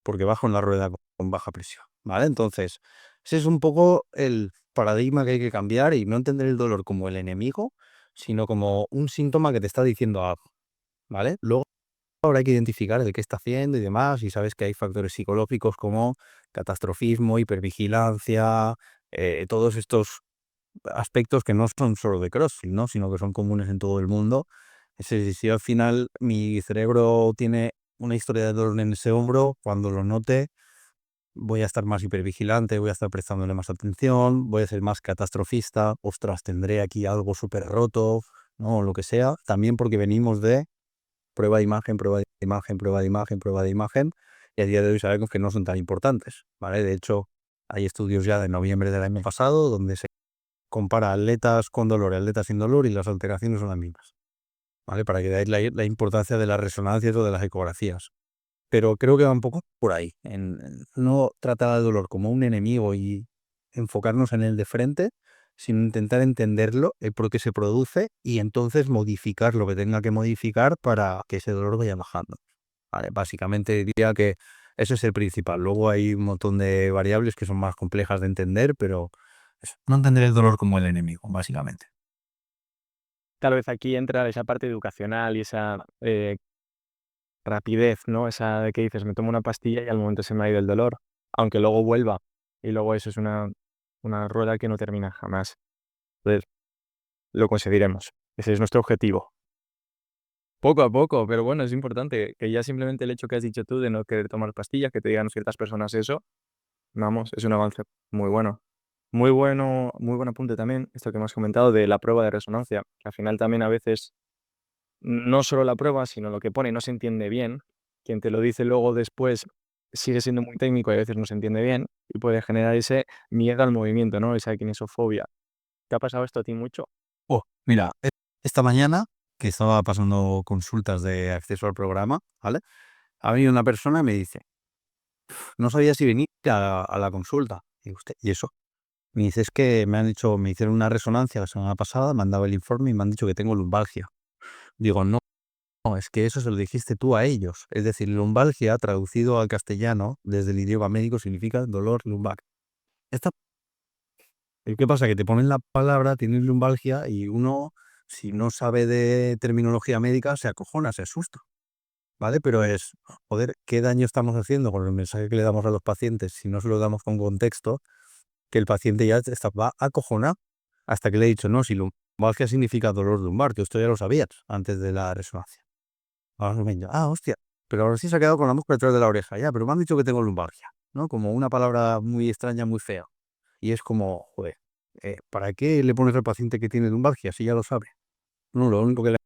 porque vas con la rueda con baja presión, ¿vale? Entonces, ese es un poco el paradigma que hay que cambiar, y no entender el dolor como el enemigo, sino como un síntoma que te está diciendo algo, ¿vale? Luego ahora hay que identificar el qué está haciendo y demás, y sabes que hay factores psicológicos como catastrofismo, hipervigilancia, todos estos aspectos que no son solo de CrossFit, ¿no? Sino que son comunes en todo el mundo. Si al final mi cerebro tiene una historia de dolor en ese hombro, cuando lo note, voy a estar más hipervigilante, voy a estar prestándole más atención, voy a ser más catastrofista, ostras, tendré aquí algo súper roto, ¿no? O lo que sea. También porque venimos de prueba de imagen, prueba de imagen, prueba de imagen, prueba de imagen, y a día de hoy sabemos que no son tan importantes, ¿vale? De hecho, hay estudios ya de noviembre del año pasado donde se compara atletas con dolor y atletas sin dolor, y las alteraciones son las mismas, ¿vale? Para que veáis la importancia de las resonancias o de las ecografías. Pero creo que va un poco por ahí, en no tratar al dolor como un enemigo y enfocarnos en el de frente, sino intentar entenderlo, el por qué se produce, y entonces modificar lo que tenga que modificar para que ese dolor vaya bajando. Vale, básicamente diría que ese es el principal. Luego hay un montón de variables que son más complejas de entender, pero eso, no entender el dolor como el enemigo, básicamente. Tal vez aquí entra esa parte educacional y esa rapidez, ¿no? Esa de que dices, me tomo una pastilla y al momento se me ha ido el dolor, aunque luego vuelva. Y luego eso es una rueda que no termina jamás. Entonces, lo conseguiremos. Ese es nuestro objetivo. Poco a poco, pero bueno, es importante que ya simplemente el hecho que has dicho tú de no querer tomar pastillas, que te digan ciertas personas eso, vamos, es un avance muy bueno. Muy bueno, muy buen apunte también, esto que me has comentado de la prueba de resonancia, que al final también a veces no solo la prueba, sino lo que pone no se entiende bien. Quien te lo dice luego después sigue siendo muy técnico y a veces no se entiende bien y puede generar ese miedo al movimiento, ¿no? Esa kinesofobia. ¿Te ha pasado esto a ti mucho? Oh, mira, esta mañana que estaba pasando consultas de acceso al programa, ¿vale? Ha venido una persona y me dice, no sabía si venir a la consulta. Y digo, "Usted, ¿y eso?". Me dice, es que me hicieron una resonancia la semana pasada, me han dado el informe y me han dicho que tengo lumbalgia. Digo, no, no, es que eso se lo dijiste tú a ellos. Es decir, lumbalgia, traducido al castellano, desde el idioma médico, significa dolor lumbar. Esta, ¿qué pasa? Que te ponen la palabra, tienes lumbalgia, y uno, si no sabe de terminología médica, se acojona, se asusta, ¿vale? Pero es, joder, ¿qué daño estamos haciendo con el mensaje que le damos a los pacientes si no se lo damos con contexto? Que el paciente ya va acojonado hasta que le he dicho, no, si lumbalgia significa dolor lumbar, que esto ya lo sabías antes de la resonancia. Ahora me dice, hostia, pero ahora sí se ha quedado con la mosca detrás de la oreja, ya, pero me han dicho que tengo lumbalgia, ¿no? Como una palabra muy extraña, muy fea. Y es como, joder, ¿para qué le pones al paciente que tiene lumbalgia si ya lo sabe? No, lo único que le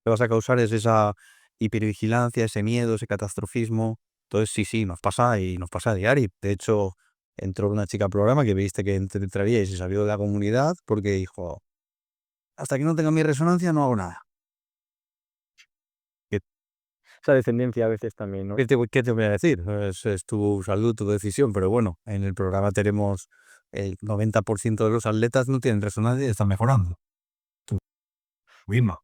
vas a causar es esa hipervigilancia, ese miedo, ese catastrofismo. Entonces, sí, sí, nos pasa, y nos pasa a diario. De hecho, entró una chica al programa que viste que entraría y se salió de la comunidad porque dijo, hasta que no tenga mi resonancia no hago nada. ¿Qué, Esa descendencia a veces también, ¿no? qué te voy a decir? Es tu salud, tu decisión, pero bueno, en el programa tenemos el 90% de los atletas no tienen resonancia y están mejorando. Tú misma.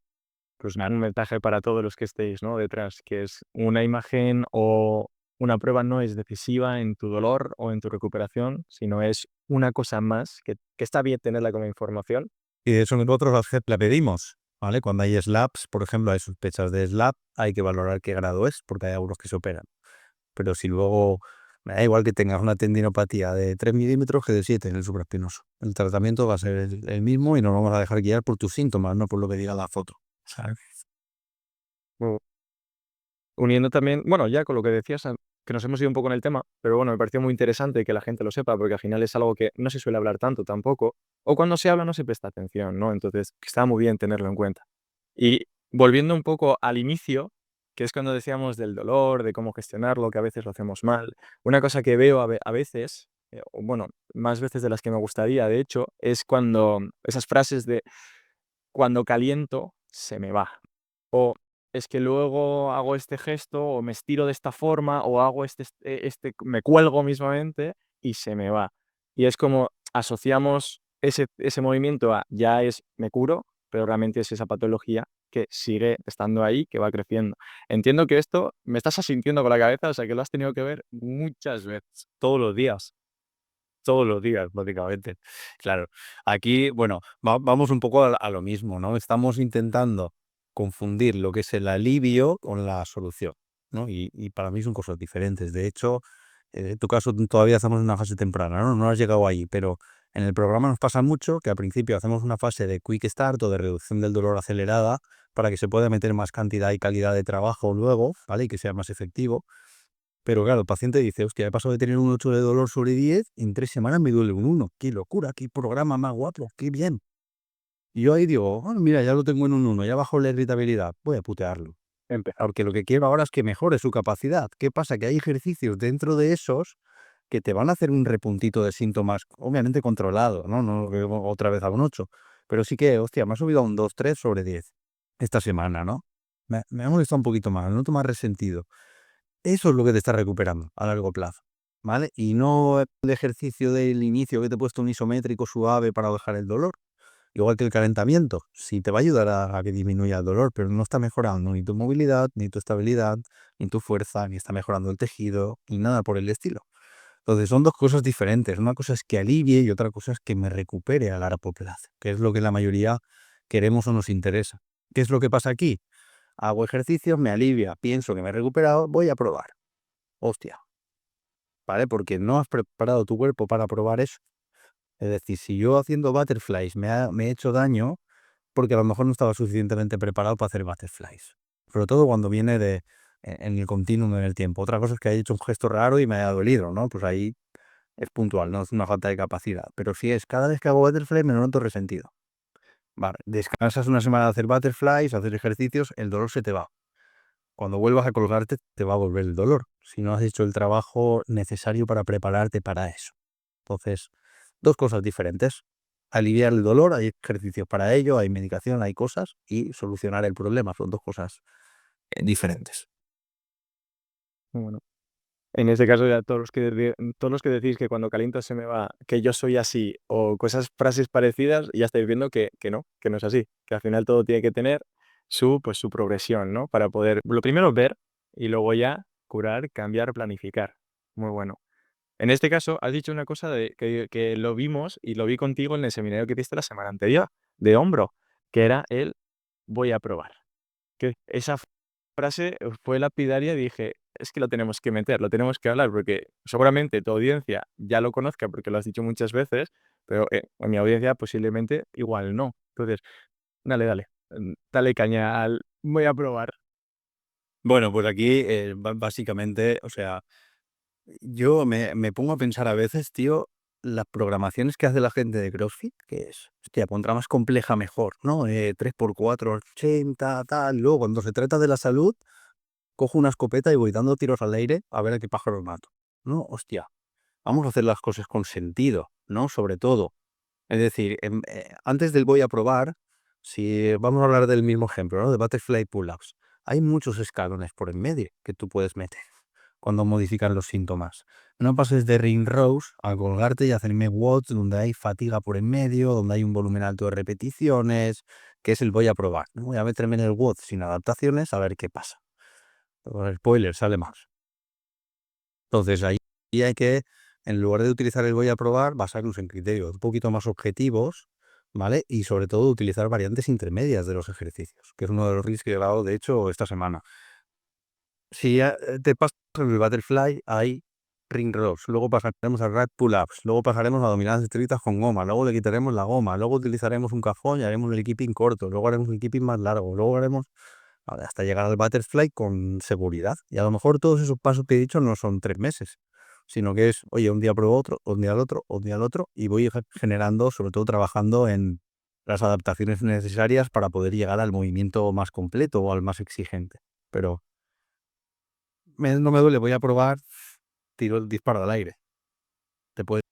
Pues nada, un mensaje para todos los que estéis, ¿no? Detrás, que es una imagen o una prueba no es decisiva en tu dolor o en tu recuperación, sino es una cosa más que está bien tenerla como información, Y de eso nosotros la pedimos, ¿vale? Cuando hay SLAPs, por ejemplo, hay sospechas de SLAP, hay que valorar qué grado es, porque hay algunos que se operan. Pero si luego, me da igual que tengas una tendinopatía de 3 milímetros que de 7 en el supraespinoso. El tratamiento va a ser el mismo y nos vamos a dejar guiar por tus síntomas, no por lo que diga la foto, ¿sabes? Mm. Uniendo también, bueno, ya con lo que decías, que nos hemos ido un poco en el tema, pero bueno, me pareció muy interesante que la gente lo sepa, porque al final es algo que no se suele hablar tanto tampoco, o cuando se habla no se presta atención, ¿no? Entonces, está muy bien tenerlo en cuenta. Y volviendo un poco al inicio, que es cuando decíamos del dolor, de cómo gestionarlo, que a veces lo hacemos mal. Una cosa que veo a veces, o bueno, más veces de las que me gustaría, de hecho, es cuando esas frases de cuando caliento se me va. O es que luego hago este gesto, o me estiro de esta forma, o hago me cuelgo mismamente y se me va. Y es como asociamos ese movimiento a ya es me curo, pero realmente es esa patología que sigue estando ahí, que va creciendo. Entiendo que esto me estás asintiendo con la cabeza, o sea, que lo has tenido que ver muchas veces. Todos los días, básicamente. Claro, aquí, bueno, vamos un poco a lo mismo, ¿no? Estamos intentando confundir lo que es el alivio con la solución, ¿no? Y para mí son cosas diferentes. De hecho, en tu caso todavía estamos en una fase temprana, ¿no? No has llegado ahí, pero en el programa nos pasa mucho que al principio hacemos una fase de quick start o de reducción del dolor acelerada para que se pueda meter más cantidad y calidad de trabajo luego, ¿vale? Y que sea más efectivo. Pero claro, el paciente dice, hostia, he pasado de tener un 8 de dolor sobre 10, en 3 semanas me duele un 1. ¡Qué locura! ¡Qué programa más guapo! ¡Qué bien! Y yo ahí digo, mira, ya lo tengo en un 1, ya bajo la irritabilidad, voy a putearlo. Porque lo que quiero ahora es que mejore su capacidad. ¿Qué pasa? Que hay ejercicios dentro de esos que te van a hacer un repuntito de síntomas, obviamente controlado, ¿no? No que otra vez a un 8. Pero sí que, hostia, me ha subido a un 2, 3 sobre 10 esta semana, ¿no? Me ha molestado un poquito más, no más resentido. Eso es lo que te está recuperando a largo plazo, ¿vale? Y no el ejercicio del inicio que te he puesto un isométrico suave para bajar el dolor. Igual que el calentamiento, sí te va a ayudar a que disminuya el dolor, pero no está mejorando ni tu movilidad, ni tu estabilidad, ni tu fuerza, ni está mejorando el tejido, ni nada por el estilo. Entonces son dos cosas diferentes. Una cosa es que alivie y otra cosa es que me recupere a largo plazo, que es lo que la mayoría queremos o nos interesa. ¿Qué es lo que pasa aquí? Hago ejercicios, me alivia, pienso que me he recuperado, voy a probar. Hostia, ¿vale? Porque no has preparado tu cuerpo para probar eso. Es decir, si yo haciendo butterflies me he hecho daño, porque a lo mejor no estaba suficientemente preparado para hacer butterflies. Sobre todo cuando viene en el continuum en el tiempo. Otra cosa es que haya hecho un gesto raro y me haya dolido, ¿no? Pues ahí es puntual, no es una falta de capacidad. Pero si es cada vez que hago butterfly me lo noto resentido. Vale, descansas una semana de hacer butterflies, hacer ejercicios, el dolor se te va. Cuando vuelvas a colgarte, te va a volver el dolor, si no has hecho el trabajo necesario para prepararte para eso. Entonces, dos cosas diferentes. Aliviar el dolor, hay ejercicios para ello, hay medicación, hay cosas, y solucionar el problema, son dos cosas diferentes. Bueno. En ese caso, ya todos los que decís que cuando caliento se me va, que yo soy así, o cosas, frases parecidas, ya estáis viendo que no es así, que al final todo tiene que tener pues, su progresión, ¿no? Para poder, lo primero, ver y luego ya curar, cambiar, planificar. Muy bueno. En este caso, has dicho una cosa que lo vimos y lo vi contigo en el seminario que diste la semana anterior, de hombro, que era el voy a probar. Que esa frase fue lapidaria y dije: "Es que lo tenemos que meter, lo tenemos que hablar", porque seguramente tu audiencia ya lo conozca porque lo has dicho muchas veces, pero, en mi audiencia posiblemente igual no. Entonces, dale, dale caña al voy a probar. Bueno, pues aquí básicamente, o sea, yo me pongo a pensar a veces, tío, las programaciones que hace la gente de CrossFit, que es, hostia, contra más compleja mejor, ¿no? 3x4, 80, tal. Luego, cuando se trata de la salud, cojo una escopeta y voy dando tiros al aire a ver a qué pájaro mato, ¿no? Hostia, vamos a hacer las cosas con sentido, ¿no? Sobre todo. Es decir, antes del voy a probar, si vamos a hablar del mismo ejemplo, ¿no? De butterfly pull-ups, hay muchos escalones por en medio que tú puedes meter cuando modifican los síntomas. No pases de ring rows a colgarte y hacerme watts donde hay fatiga por en medio, donde hay un volumen alto de repeticiones, que es el voy a probar, ¿no? Voy a meterme en el WOD sin adaptaciones a ver qué pasa. Con spoiler, sale más. Entonces ahí hay que, en lugar de utilizar el voy a probar, basarnos en criterios un poquito más objetivos, ¿vale? Y sobre todo utilizar variantes intermedias de los ejercicios, que es uno de los reels que he grabado, de hecho, esta semana. Si te pasas el butterfly, hay ring rows, luego pasaremos a rack pull-ups, luego pasaremos a dominadas estrictas con goma, luego le quitaremos la goma, luego utilizaremos un cajón y haremos el keeping corto, luego haremos un keeping más largo, luego haremos hasta llegar al butterfly con seguridad. Y a lo mejor todos esos pasos que he dicho no son 3 meses, sino que es, oye, un día pruebo otro, un día al otro, un día al otro, y voy generando, sobre todo trabajando en las adaptaciones necesarias para poder llegar al movimiento más completo o al más exigente. Pero no me duele, voy a probar, tiro el disparo al aire. Te puede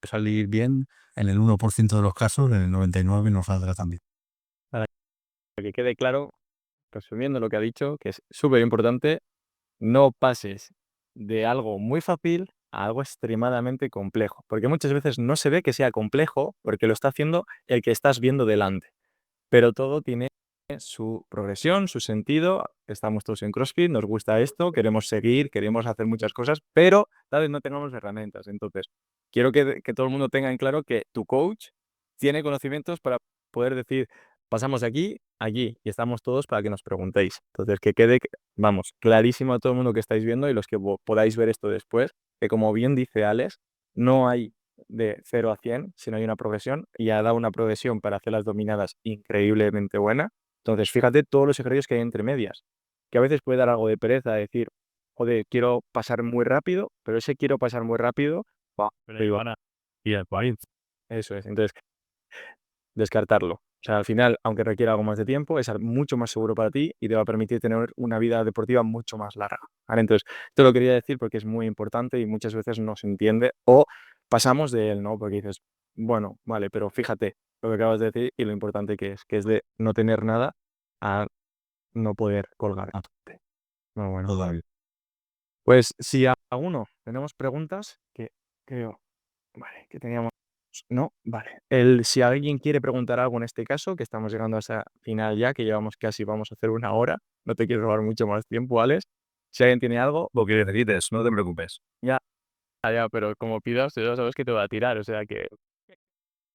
salir bien en el 1% de los casos, en el 99% no saldrá tan bien. Para que quede claro, resumiendo lo que ha dicho, que es súper importante, no pases de algo muy fácil a algo extremadamente complejo, porque muchas veces no se ve que sea complejo porque lo está haciendo el que estás viendo delante, pero todo tiene su progresión, su sentido. Estamos todos en CrossFit, nos gusta esto, queremos seguir, queremos hacer muchas cosas, pero tal vez no tengamos herramientas. Entonces, quiero que todo el mundo tenga en claro que tu coach tiene conocimientos para poder decir, pasamos de aquí a allí, y estamos todos para que nos preguntéis. Entonces, que quede, vamos, clarísimo a todo el mundo que estáis viendo y los que podáis ver esto después, que como bien dice Alex, no hay de 0 a 100, sino hay una progresión, y ha dado una progresión para hacer las dominadas increíblemente buena. Entonces, fíjate todos los ejercicios que hay entre medias, que a veces puede dar algo de pereza, decir, joder, quiero pasar muy rápido, pero ese quiero pasar muy rápido, Pero digo, Ivana, y el país. eso es. Entonces, descartarlo. O sea, al final, aunque requiera algo más de tiempo, es mucho más seguro para ti y te va a permitir tener una vida deportiva mucho más larga, ¿vale? Entonces, te lo quería decir porque es muy importante y muchas veces no se entiende o pasamos de él, ¿no? Porque dices, bueno, vale, pero fíjate lo que acabas de decir y lo importante que es de no tener nada a no poder colgar. No, bueno. Todavía. Pues si a uno tenemos preguntas, que creo, vale, que teníamos. No, vale. Si alguien quiere preguntar algo en este caso, que estamos llegando a esa final ya, que llevamos casi, vamos a hacer 1 hora, no te quiero robar mucho más tiempo, Alex. Si alguien tiene algo, Lo que necesites, no te preocupes. ya, ya, pero como pidas, ya sabes que te va a tirar, o sea que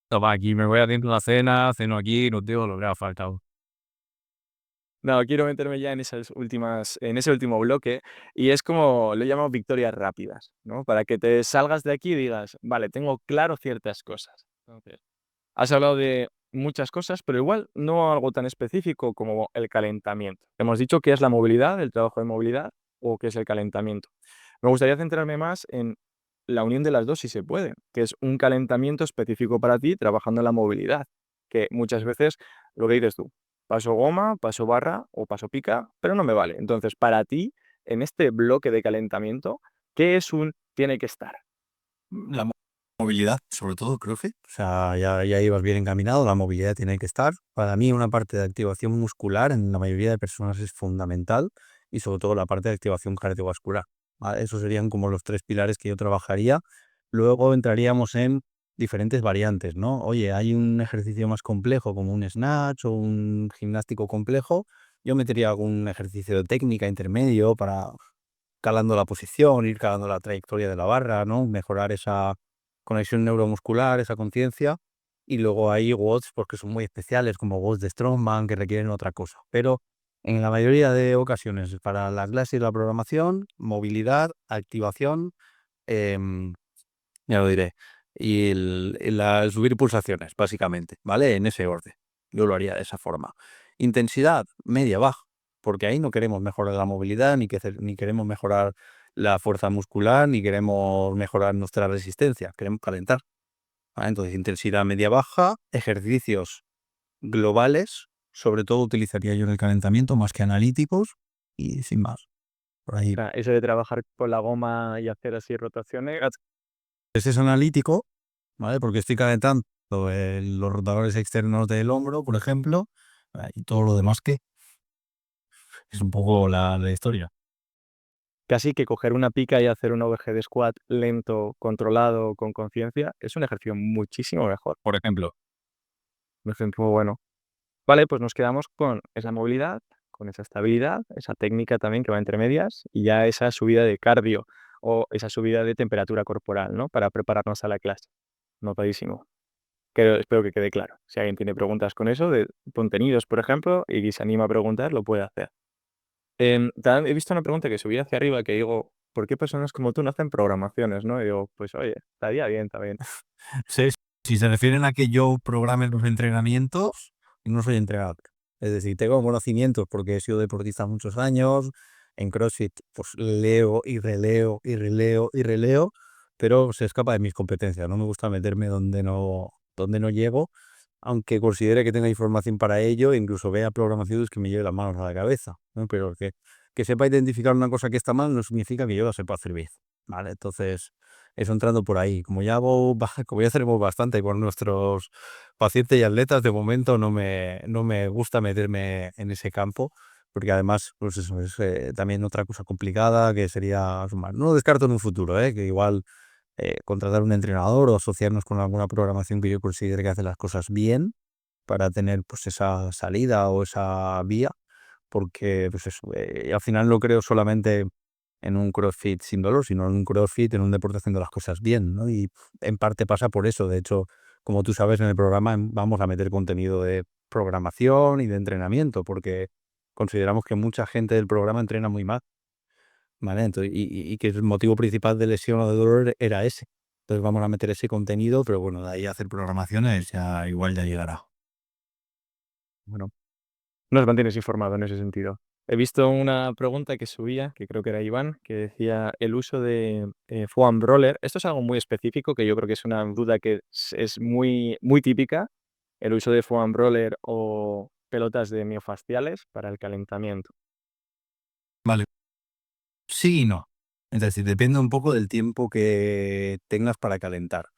Toma, aquí me voy haciendo una cena, ceno aquí, no digo lo que ha faltado. no, quiero meterme ya en ese último bloque, y es como lo llamamos victorias rápidas, ¿no? Para que te salgas de aquí y digas, vale, tengo claro ciertas cosas. Entonces, has hablado de muchas cosas, pero igual no algo tan específico como el calentamiento. Hemos dicho qué es la movilidad, el trabajo de movilidad, o qué es el calentamiento. Me gustaría centrarme más en la unión de las dos, si se puede, que es un calentamiento específico para ti trabajando en la movilidad, que muchas veces lo que dices tú, paso goma, paso barra o paso pica, pero no me vale. Entonces, para ti, en este bloque de calentamiento, ¿qué es un tiene que estar? La movilidad, sobre todo, creo que. O sea, ya ibas bien encaminado, la movilidad tiene que estar. Para mí, una parte de activación muscular en la mayoría de personas es fundamental y sobre todo la parte de activación cardiovascular. ¿Vale? Esos serían como los 3 pilares que yo trabajaría. Luego entraríamos en diferentes variantes, ¿no? Oye, hay un ejercicio más complejo como un snatch o un gimnástico complejo. Yo metería algún ejercicio de técnica intermedio para calando la posición, ir calando la trayectoria de la barra, ¿no? Mejorar esa conexión neuromuscular, esa conciencia. Y luego hay WODs porque son muy especiales, como WODs de Strongman, que requieren otra cosa. Pero en la mayoría de ocasiones, para la clase y la programación, movilidad, activación, em, ya lo diré, y subir pulsaciones, básicamente, ¿vale? En ese orden. Yo lo haría de esa forma. Intensidad media-baja, porque ahí no queremos mejorar la movilidad, ni queremos mejorar la fuerza muscular, ni queremos mejorar nuestra resistencia, queremos calentar. ¿Vale? Entonces, intensidad media-baja, ejercicios globales, sobre todo utilizaría yo en el calentamiento más que analíticos y sin más. Por ahí. O sea, eso de trabajar con la goma y hacer así rotaciones, Ese es analítico, ¿vale? Porque estoy calentando los rotadores externos del hombro, por ejemplo, y todo lo demás que es un poco la historia. casi que coger una pica y hacer un overhead squat lento, controlado, con conciencia, es un ejercicio muchísimo mejor. Por ejemplo, Un ejercicio muy bueno. Vale, pues nos quedamos con esa movilidad, con esa estabilidad, esa técnica también que va entre medias y ya esa subida de cardio o esa subida de temperatura corporal, ¿no? Para prepararnos a la clase. Notadísimo. espero que quede claro. Si alguien tiene preguntas con eso, de contenidos, por ejemplo, y se anima a preguntar, lo puede hacer. También he visto una pregunta que subí hacia arriba que digo, ¿por qué personas como tú no hacen programaciones, no? Y digo, pues oye, estaría bien también. Sí, si se refieren a que yo programe los entrenamientos, no soy entrenador. Es decir, tengo conocimientos porque he sido deportista muchos años. En CrossFit, pues leo y releo y releo y releo, pero se escapa de mis competencias. No me gusta meterme donde no llego, aunque considere que tenga información para ello, e incluso vea programaciones que me lleven las manos a la cabeza, ¿no? Pero que sepa identificar una cosa que está mal no significa que yo la sepa hacer bien, ¿vale? Entonces, eso entrando por ahí. Como ya hacemos bastante con nuestros pacientes y atletas, de momento no me gusta meterme en ese campo, porque además, pues eso es también otra cosa complicada que sería sumar. No lo descarto en un futuro, que igual contratar un entrenador o asociarnos con alguna programación que yo considere que hace las cosas bien para tener pues esa salida o esa vía, porque pues eso, al final no creo solamente en un CrossFit sin dolor, sino en un CrossFit, en un deporte haciendo las cosas bien, ¿no? Y en parte pasa por eso. De hecho, como tú sabes, en el programa vamos a meter contenido de programación y de entrenamiento, porque consideramos que mucha gente del programa entrena muy mal, ¿vale? Entonces, y que el motivo principal de lesión o de dolor era ese. Entonces vamos a meter ese contenido, pero bueno, de ahí a hacer programaciones ya igual ya llegará. Bueno, nos mantienes informado en ese sentido. He visto una pregunta que subía, que creo que era Iván, que decía el uso de foam roller. Esto es algo muy específico, que yo creo que es una duda que es muy, muy típica, el uso de foam roller o pelotas de miofasciales para el calentamiento. Vale. Sí y no. Es decir, depende un poco del tiempo que tengas para calentar.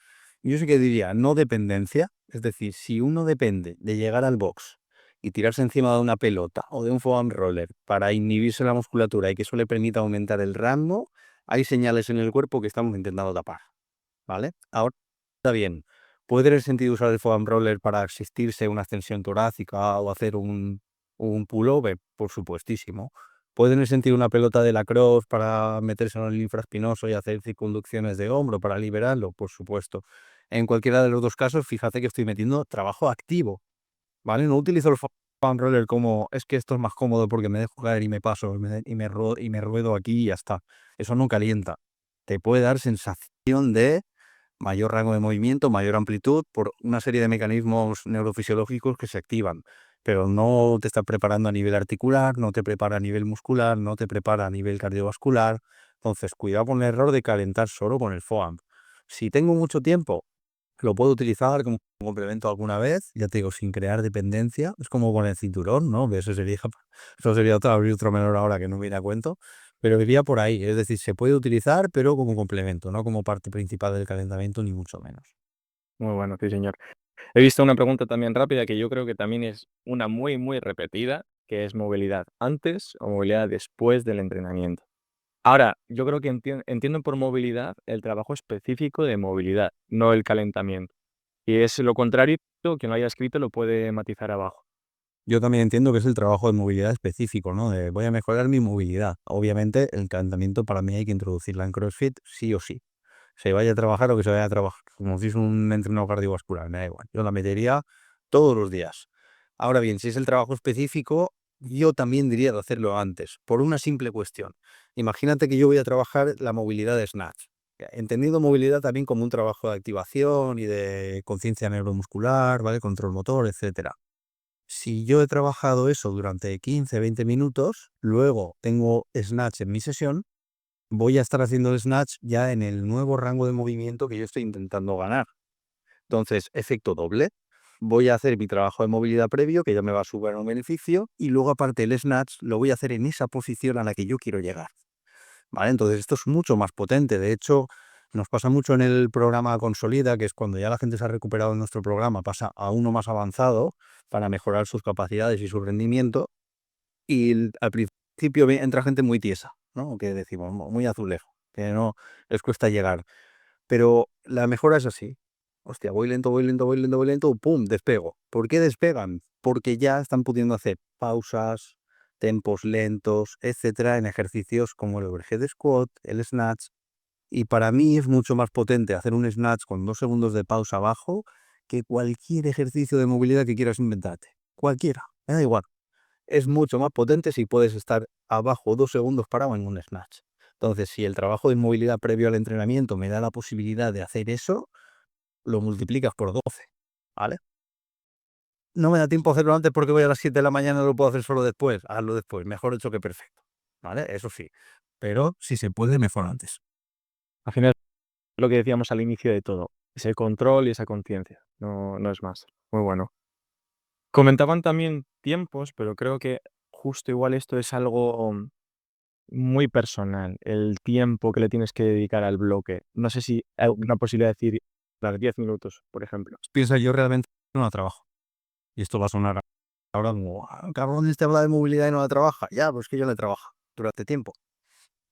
Yo sí que diría no dependencia, es decir, si uno depende de llegar al box y tirarse encima de una pelota o de un foam roller para inhibirse la musculatura y que eso le permita aumentar el rango, hay señales en el cuerpo que estamos intentando tapar, ¿vale? Ahora está bien. ¿Puede tener sentido usar el foam roller para asistirse a una extensión torácica o hacer un pullover? Por supuestísimo. ¿Puede tener sentido una pelota de lacrosse para meterse en el infraespinoso y hacer circunducciones de hombro para liberarlo? Por supuesto. En cualquiera de los dos casos, fíjate que estoy metiendo trabajo activo, ¿vale? No utilizo el foam roller como es que esto es más cómodo porque me dejo caer y me paso y me ruedo aquí y ya está. Eso no calienta. Te puede dar sensación de mayor rango de movimiento, mayor amplitud, por una serie de mecanismos neurofisiológicos que se activan, pero no te está preparando a nivel articular, no te prepara a nivel muscular, no te prepara a nivel cardiovascular. Entonces, cuidado con el error de calentar solo con el FOAM. Si tengo mucho tiempo, lo puedo utilizar como complemento alguna vez, ya te digo, sin crear dependencia. Es como con el cinturón, ¿no? Eso sería abrir otro menor ahora que no viene a cuento. Pero iría por ahí, es decir, se puede utilizar, pero como complemento, no como parte principal del calentamiento, ni mucho menos. Muy bueno, sí, señor. He visto una pregunta también rápida que yo creo que también es una muy, muy repetida, que es movilidad antes o movilidad después del entrenamiento. Ahora, yo creo que entiendo por movilidad el trabajo específico de movilidad, no el calentamiento. Y es lo contrario, quien lo haya escrito lo puede matizar abajo. Yo también entiendo que es el trabajo de movilidad específico, ¿no? De voy a mejorar mi movilidad. Obviamente, el calentamiento para mí hay que introducirla en CrossFit sí o sí. Se vaya a trabajar o que se vaya a trabajar, como si es un entrenador cardiovascular, me da igual. Yo la metería todos los días. Ahora bien, si es el trabajo específico, yo también diría de hacerlo antes, por una simple cuestión. Imagínate que yo voy a trabajar la movilidad de snatch. Entendido movilidad también como un trabajo de activación y de conciencia neuromuscular, ¿vale? Control motor, etcétera. Si yo he trabajado eso durante 15, 20 minutos, luego tengo snatch en mi sesión, voy a estar haciendo el snatch ya en el nuevo rango de movimiento que yo estoy intentando ganar. Entonces, efecto doble. Voy a hacer mi trabajo de movilidad previo, que ya me va a subir un beneficio, y luego aparte el snatch lo voy a hacer en esa posición a la que yo quiero llegar. ¿Vale? Entonces, esto es mucho más potente. De hecho, nos pasa mucho en el programa Consolida, que es cuando ya la gente se ha recuperado en nuestro programa, pasa a uno más avanzado para mejorar sus capacidades y su rendimiento. Y al principio entra gente muy tiesa, ¿no? Que decimos, muy azulejo, que no les cuesta llegar. Pero la mejora es así. Hostia, voy lento, voy lento, voy lento, voy lento, ¡pum! Despego. ¿Por qué despegan? Porque ya están pudiendo hacer pausas, tempos lentos, etcétera, en ejercicios como el overhead squat, el snatch. Y para mí es mucho más potente hacer un snatch con 2 segundos de pausa abajo que cualquier ejercicio de movilidad que quieras inventarte. Cualquiera, me da igual. Es mucho más potente si puedes estar abajo 2 segundos parado en un snatch. Entonces, si el trabajo de movilidad previo al entrenamiento me da la posibilidad de hacer eso, lo multiplicas por 12, ¿vale? No me da tiempo a hacerlo antes porque voy a las 7 de la mañana, no lo puedo hacer solo después. Hazlo después, mejor hecho que perfecto, ¿vale? Eso sí. Pero si se puede, mejor antes. Al final, lo que decíamos al inicio de todo, ese control y esa conciencia, no es más. Muy bueno. Comentaban también tiempos, pero creo que justo igual esto es algo muy personal, el tiempo que le tienes que dedicar al bloque. No sé si hay una posibilidad de decir las 10 minutos, por ejemplo. Piensa, yo realmente no la trabajo. Y esto va a sonar ahora como, cabrón, este habla de movilidad y no la trabaja. Ya, pues que yo la trabajo durante tiempo.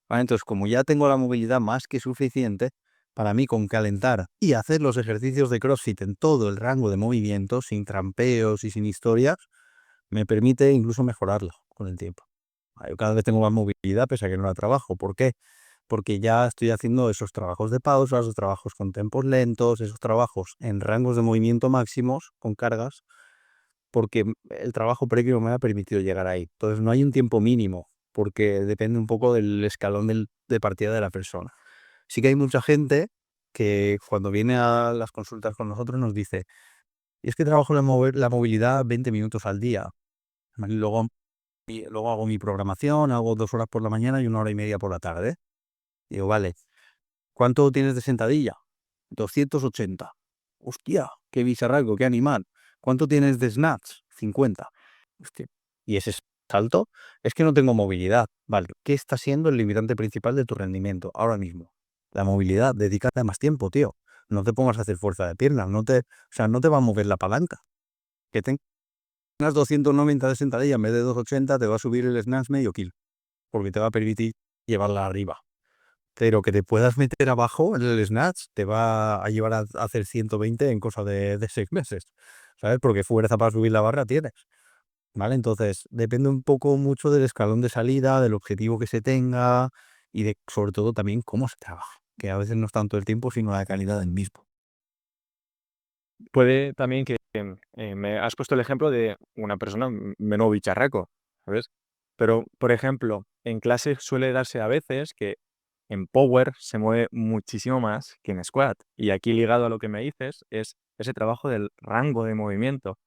¿Vale? Entonces, como ya tengo la movilidad más que suficiente, para mí con calentar y hacer los ejercicios de CrossFit en todo el rango de movimiento, sin trampeos y sin historias, me permite incluso mejorarlo con el tiempo. Yo cada vez tengo más movilidad pese a que no la trabajo. ¿Por qué? Porque ya estoy haciendo esos trabajos de pausa, esos trabajos con tempos lentos, esos trabajos en rangos de movimiento máximos, con cargas, porque el trabajo previo me ha permitido llegar ahí. Entonces no hay un tiempo mínimo, porque depende un poco del escalón de partida de la persona. Sí que hay mucha gente que cuando viene a las consultas con nosotros nos dice, y es que trabajo la movilidad 20 minutos al día. ¿Vale? Luego hago mi programación, hago 2 horas por la mañana y 1 hora y media por la tarde. Digo, vale, ¿cuánto tienes de sentadilla? 280. Hostia, qué bicharraco, qué animal. ¿Cuánto tienes de snatch? 50. Hostia. ¿Y ese salto? Es que no tengo movilidad. Vale, ¿qué está siendo el limitante principal de tu rendimiento ahora mismo? La movilidad, dedícate más tiempo, tío. No te pongas a hacer fuerza de pierna, no te va a mover la palanca. Que tengas 290 de sentadilla en vez de 280, te va a subir el snatch medio kilo, porque te va a permitir llevarla arriba. Pero que te puedas meter abajo en el snatch te va a llevar a hacer 120 en cosa de 6 meses, ¿sabes? Porque fuerza para subir la barra tienes, ¿vale? Entonces, depende un poco mucho del escalón de salida, del objetivo que se tenga y de, sobre todo, también cómo se trabaja, que a veces no es tanto el tiempo, sino la calidad del mismo. Puede también que me has puesto el ejemplo de una persona menudo bicharraco, ¿sabes? Pero, por ejemplo, en clase suele darse a veces que en Power se mueve muchísimo más que en Squat. Y aquí ligado a lo que me dices es ese trabajo del rango de movimiento.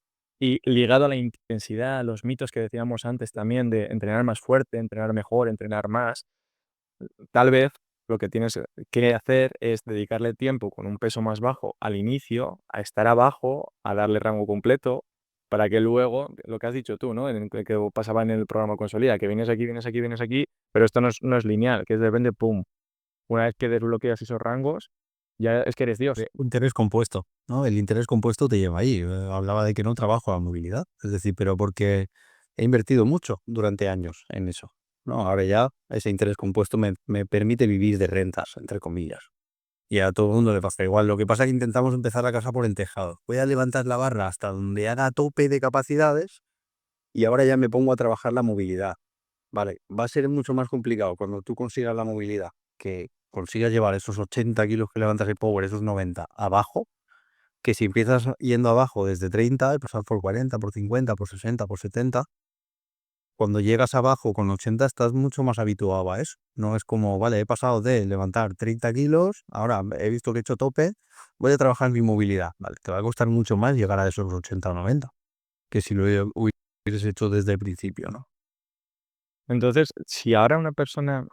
Y ligado a la intensidad, a los mitos que decíamos antes también de entrenar más fuerte, entrenar mejor, entrenar más. Tal vez lo que tienes que hacer es dedicarle tiempo con un peso más bajo al inicio, a estar abajo, a darle rango completo, para que luego, lo que has dicho tú, ¿no? Que pasaba en el programa Consolida, que vienes aquí, vienes aquí, vienes aquí, pero esto no es lineal, que es depende, pum. Una vez que desbloqueas esos rangos, ya es que eres Dios. Interés compuesto, ¿no? El interés compuesto te lleva ahí. Hablaba de que no trabajo la movilidad, es decir, pero porque he invertido mucho durante años en eso. No, ahora ya ese interés compuesto me permite vivir de rentas, entre comillas. Y a todo el mundo le pasa igual. Lo que pasa es que intentamos empezar la casa por el tejado. Voy a levantar la barra hasta donde haga tope de capacidades y ahora ya me pongo a trabajar la movilidad. Vale, va a ser mucho más complicado cuando tú consigas la movilidad, que consigas llevar esos 80 kilos que levantas el power, esos 90, abajo, que si empiezas yendo abajo desde 30 y pasar por 40, por 50, por 60, por 70, cuando llegas abajo con 80 estás mucho más habituado a eso. No es como, vale, he pasado de levantar 30 kilos, ahora he visto que he hecho tope, voy a trabajar mi movilidad. Vale, te va a costar mucho más llegar a esos 80 o 90, que si lo hubieses hecho desde el principio, ¿no? Entonces, si ahora una persona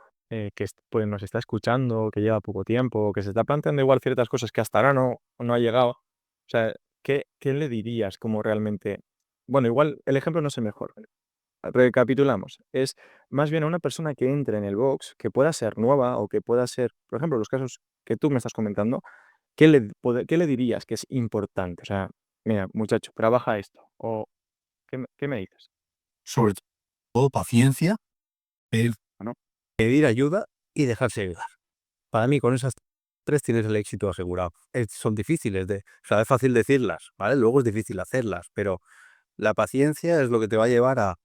pues, nos está escuchando, que lleva poco tiempo, que se está planteando igual ciertas cosas que hasta ahora no ha llegado, o sea, ¿qué le dirías como realmente? Bueno, igual el ejemplo no es el mejor. Recapitulamos. Es más bien a una persona que entre en el box, que pueda ser nueva o que pueda ser, por ejemplo, los casos que tú me estás comentando, ¿qué le dirías que es importante? O sea, mira, muchacho, trabaja esto. O, ¿qué me dices? Sobre todo paciencia, pedir, ¿no? Pedir ayuda y dejarse ayudar. Para mí, con esas 3 tienes el éxito asegurado. Son difíciles o sea, es fácil decirlas, ¿vale? Luego es difícil hacerlas, pero la paciencia es lo que te va a llevar a,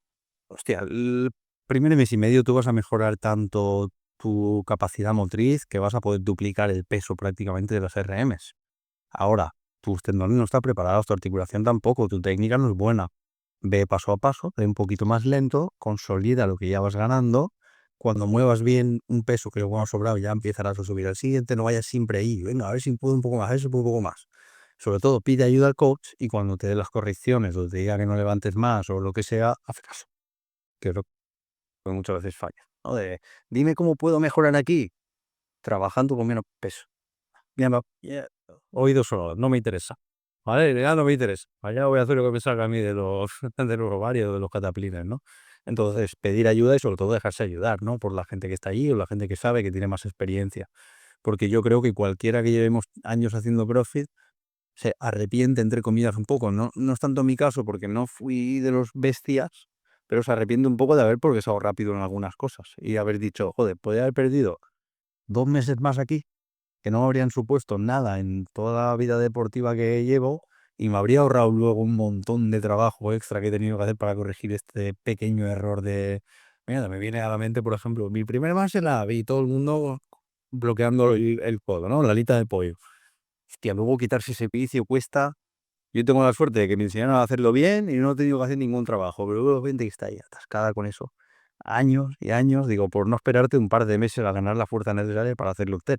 hostia, el primer mes y medio tú vas a mejorar tanto tu capacidad motriz que vas a poder duplicar el peso prácticamente de las RMs. Ahora, tus tendones no están preparados, tu articulación tampoco, tu técnica no es buena. Ve paso a paso, ve un poquito más lento, consolida lo que ya vas ganando. Cuando muevas bien un peso que luego ha sobrado, ya empezarás a subir al siguiente, no vayas siempre ahí, venga, a ver si puedo un poco más, a ver si puedo un poco más. Sobre todo, pide ayuda al coach y cuando te dé las correcciones o te diga que no levantes más o lo que sea, haz caso, que es lo que muchas veces falla, ¿no? Dime cómo puedo mejorar aquí, trabajando con menos peso. Mira, oídos solo, no me interesa. Vale, ya no me interesa. Allá voy a hacer lo que me salga a mí de los, de los ovarios, de los cataplines, ¿no? Entonces, pedir ayuda y sobre todo dejarse ayudar, ¿no? Por la gente que está allí o la gente que sabe que tiene más experiencia. Porque yo creo que cualquiera que llevemos años haciendo CrossFit se arrepiente, entre comillas, un poco. No es tanto mi caso porque no fui de los bestias, pero se arrepiente un poco de haber progresado rápido en algunas cosas y haber dicho, joder, podría haber perdido 2 meses más aquí que no me habrían supuesto nada en toda la vida deportiva que llevo y me habría ahorrado luego un montón de trabajo extra que he tenido que hacer para corregir este pequeño error de... Mira, me viene a la mente, por ejemplo, mi primer en la vi todo el mundo bloqueando el codo, ¿no? La alita de pollo. Hostia, luego quitarse ese vicio cuesta. Yo tengo la suerte de que me enseñaron a hacerlo bien y no he tenido que hacer ningún trabajo, pero luego gente que está ahí atascada con eso. Años y años, digo, por no esperarte un par de meses a ganar la fuerza necesaria para hacerlo usted.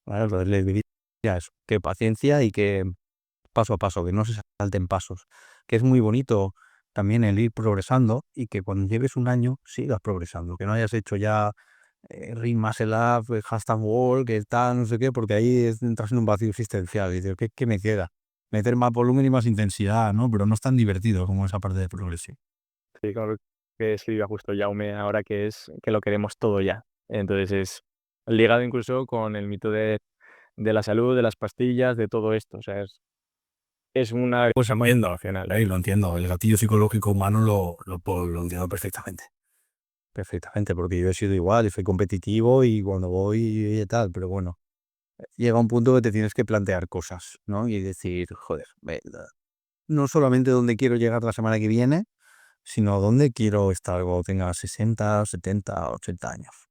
¿Vale? Entonces les diría eso, que paciencia y que paso a paso, que no se salten pasos, que es muy bonito también el ir progresando y que cuando lleves un año sigas progresando, que no hayas hecho ya Ring Muscle Up, hashtag wall, que tal, no sé qué, porque ahí entras en un vacío existencial y dices, ¿qué me queda? Meter más volumen y más intensidad, ¿no? Pero no es tan divertido como esa parte de progresión. Sí, con lo que escribía justo Jaume ahora, que es que lo queremos todo ya. Entonces es ligado incluso con el mito de la salud, de las pastillas, de todo esto. O sea, es una... Pues se me yendo al final, lo entiendo, el gatillo psicológico humano lo entiendo perfectamente. Perfectamente, porque yo he sido igual y soy competitivo y cuando voy y tal, pero bueno, llega un punto que te tienes que plantear cosas, ¿no? Y decir, joder, no solamente dónde quiero llegar la semana que viene, sino dónde quiero estar cuando tenga 60, 70, 80 años.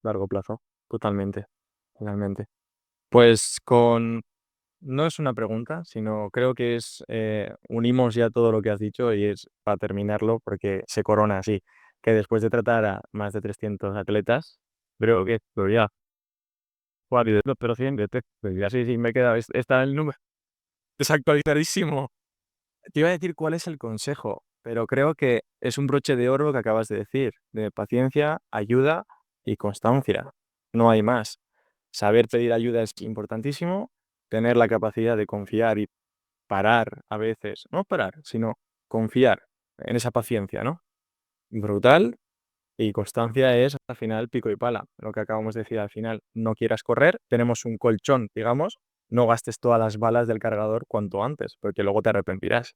largo plazo, totalmente, totalmente. Pues con... No es una pregunta, sino creo que es... unimos ya todo lo que has dicho y es para terminarlo, porque se corona así, que después de tratar a más de 300 atletas, creo que pero ya, pero 100, pues ya sí, me queda, está el número desactualizadísimo. Te iba a decir cuál es el consejo, pero creo que es un broche de oro lo que acabas de decir, de paciencia, ayuda y constancia. No hay más. Saber pedir ayuda es importantísimo, tener la capacidad de confiar y parar a veces, no parar, sino confiar en esa paciencia, ¿no? Brutal. Y constancia es al final pico y pala, lo que acabamos de decir al final. No quieras correr, tenemos un colchón, digamos, no gastes todas las balas del cargador cuanto antes, porque luego te arrepentirás.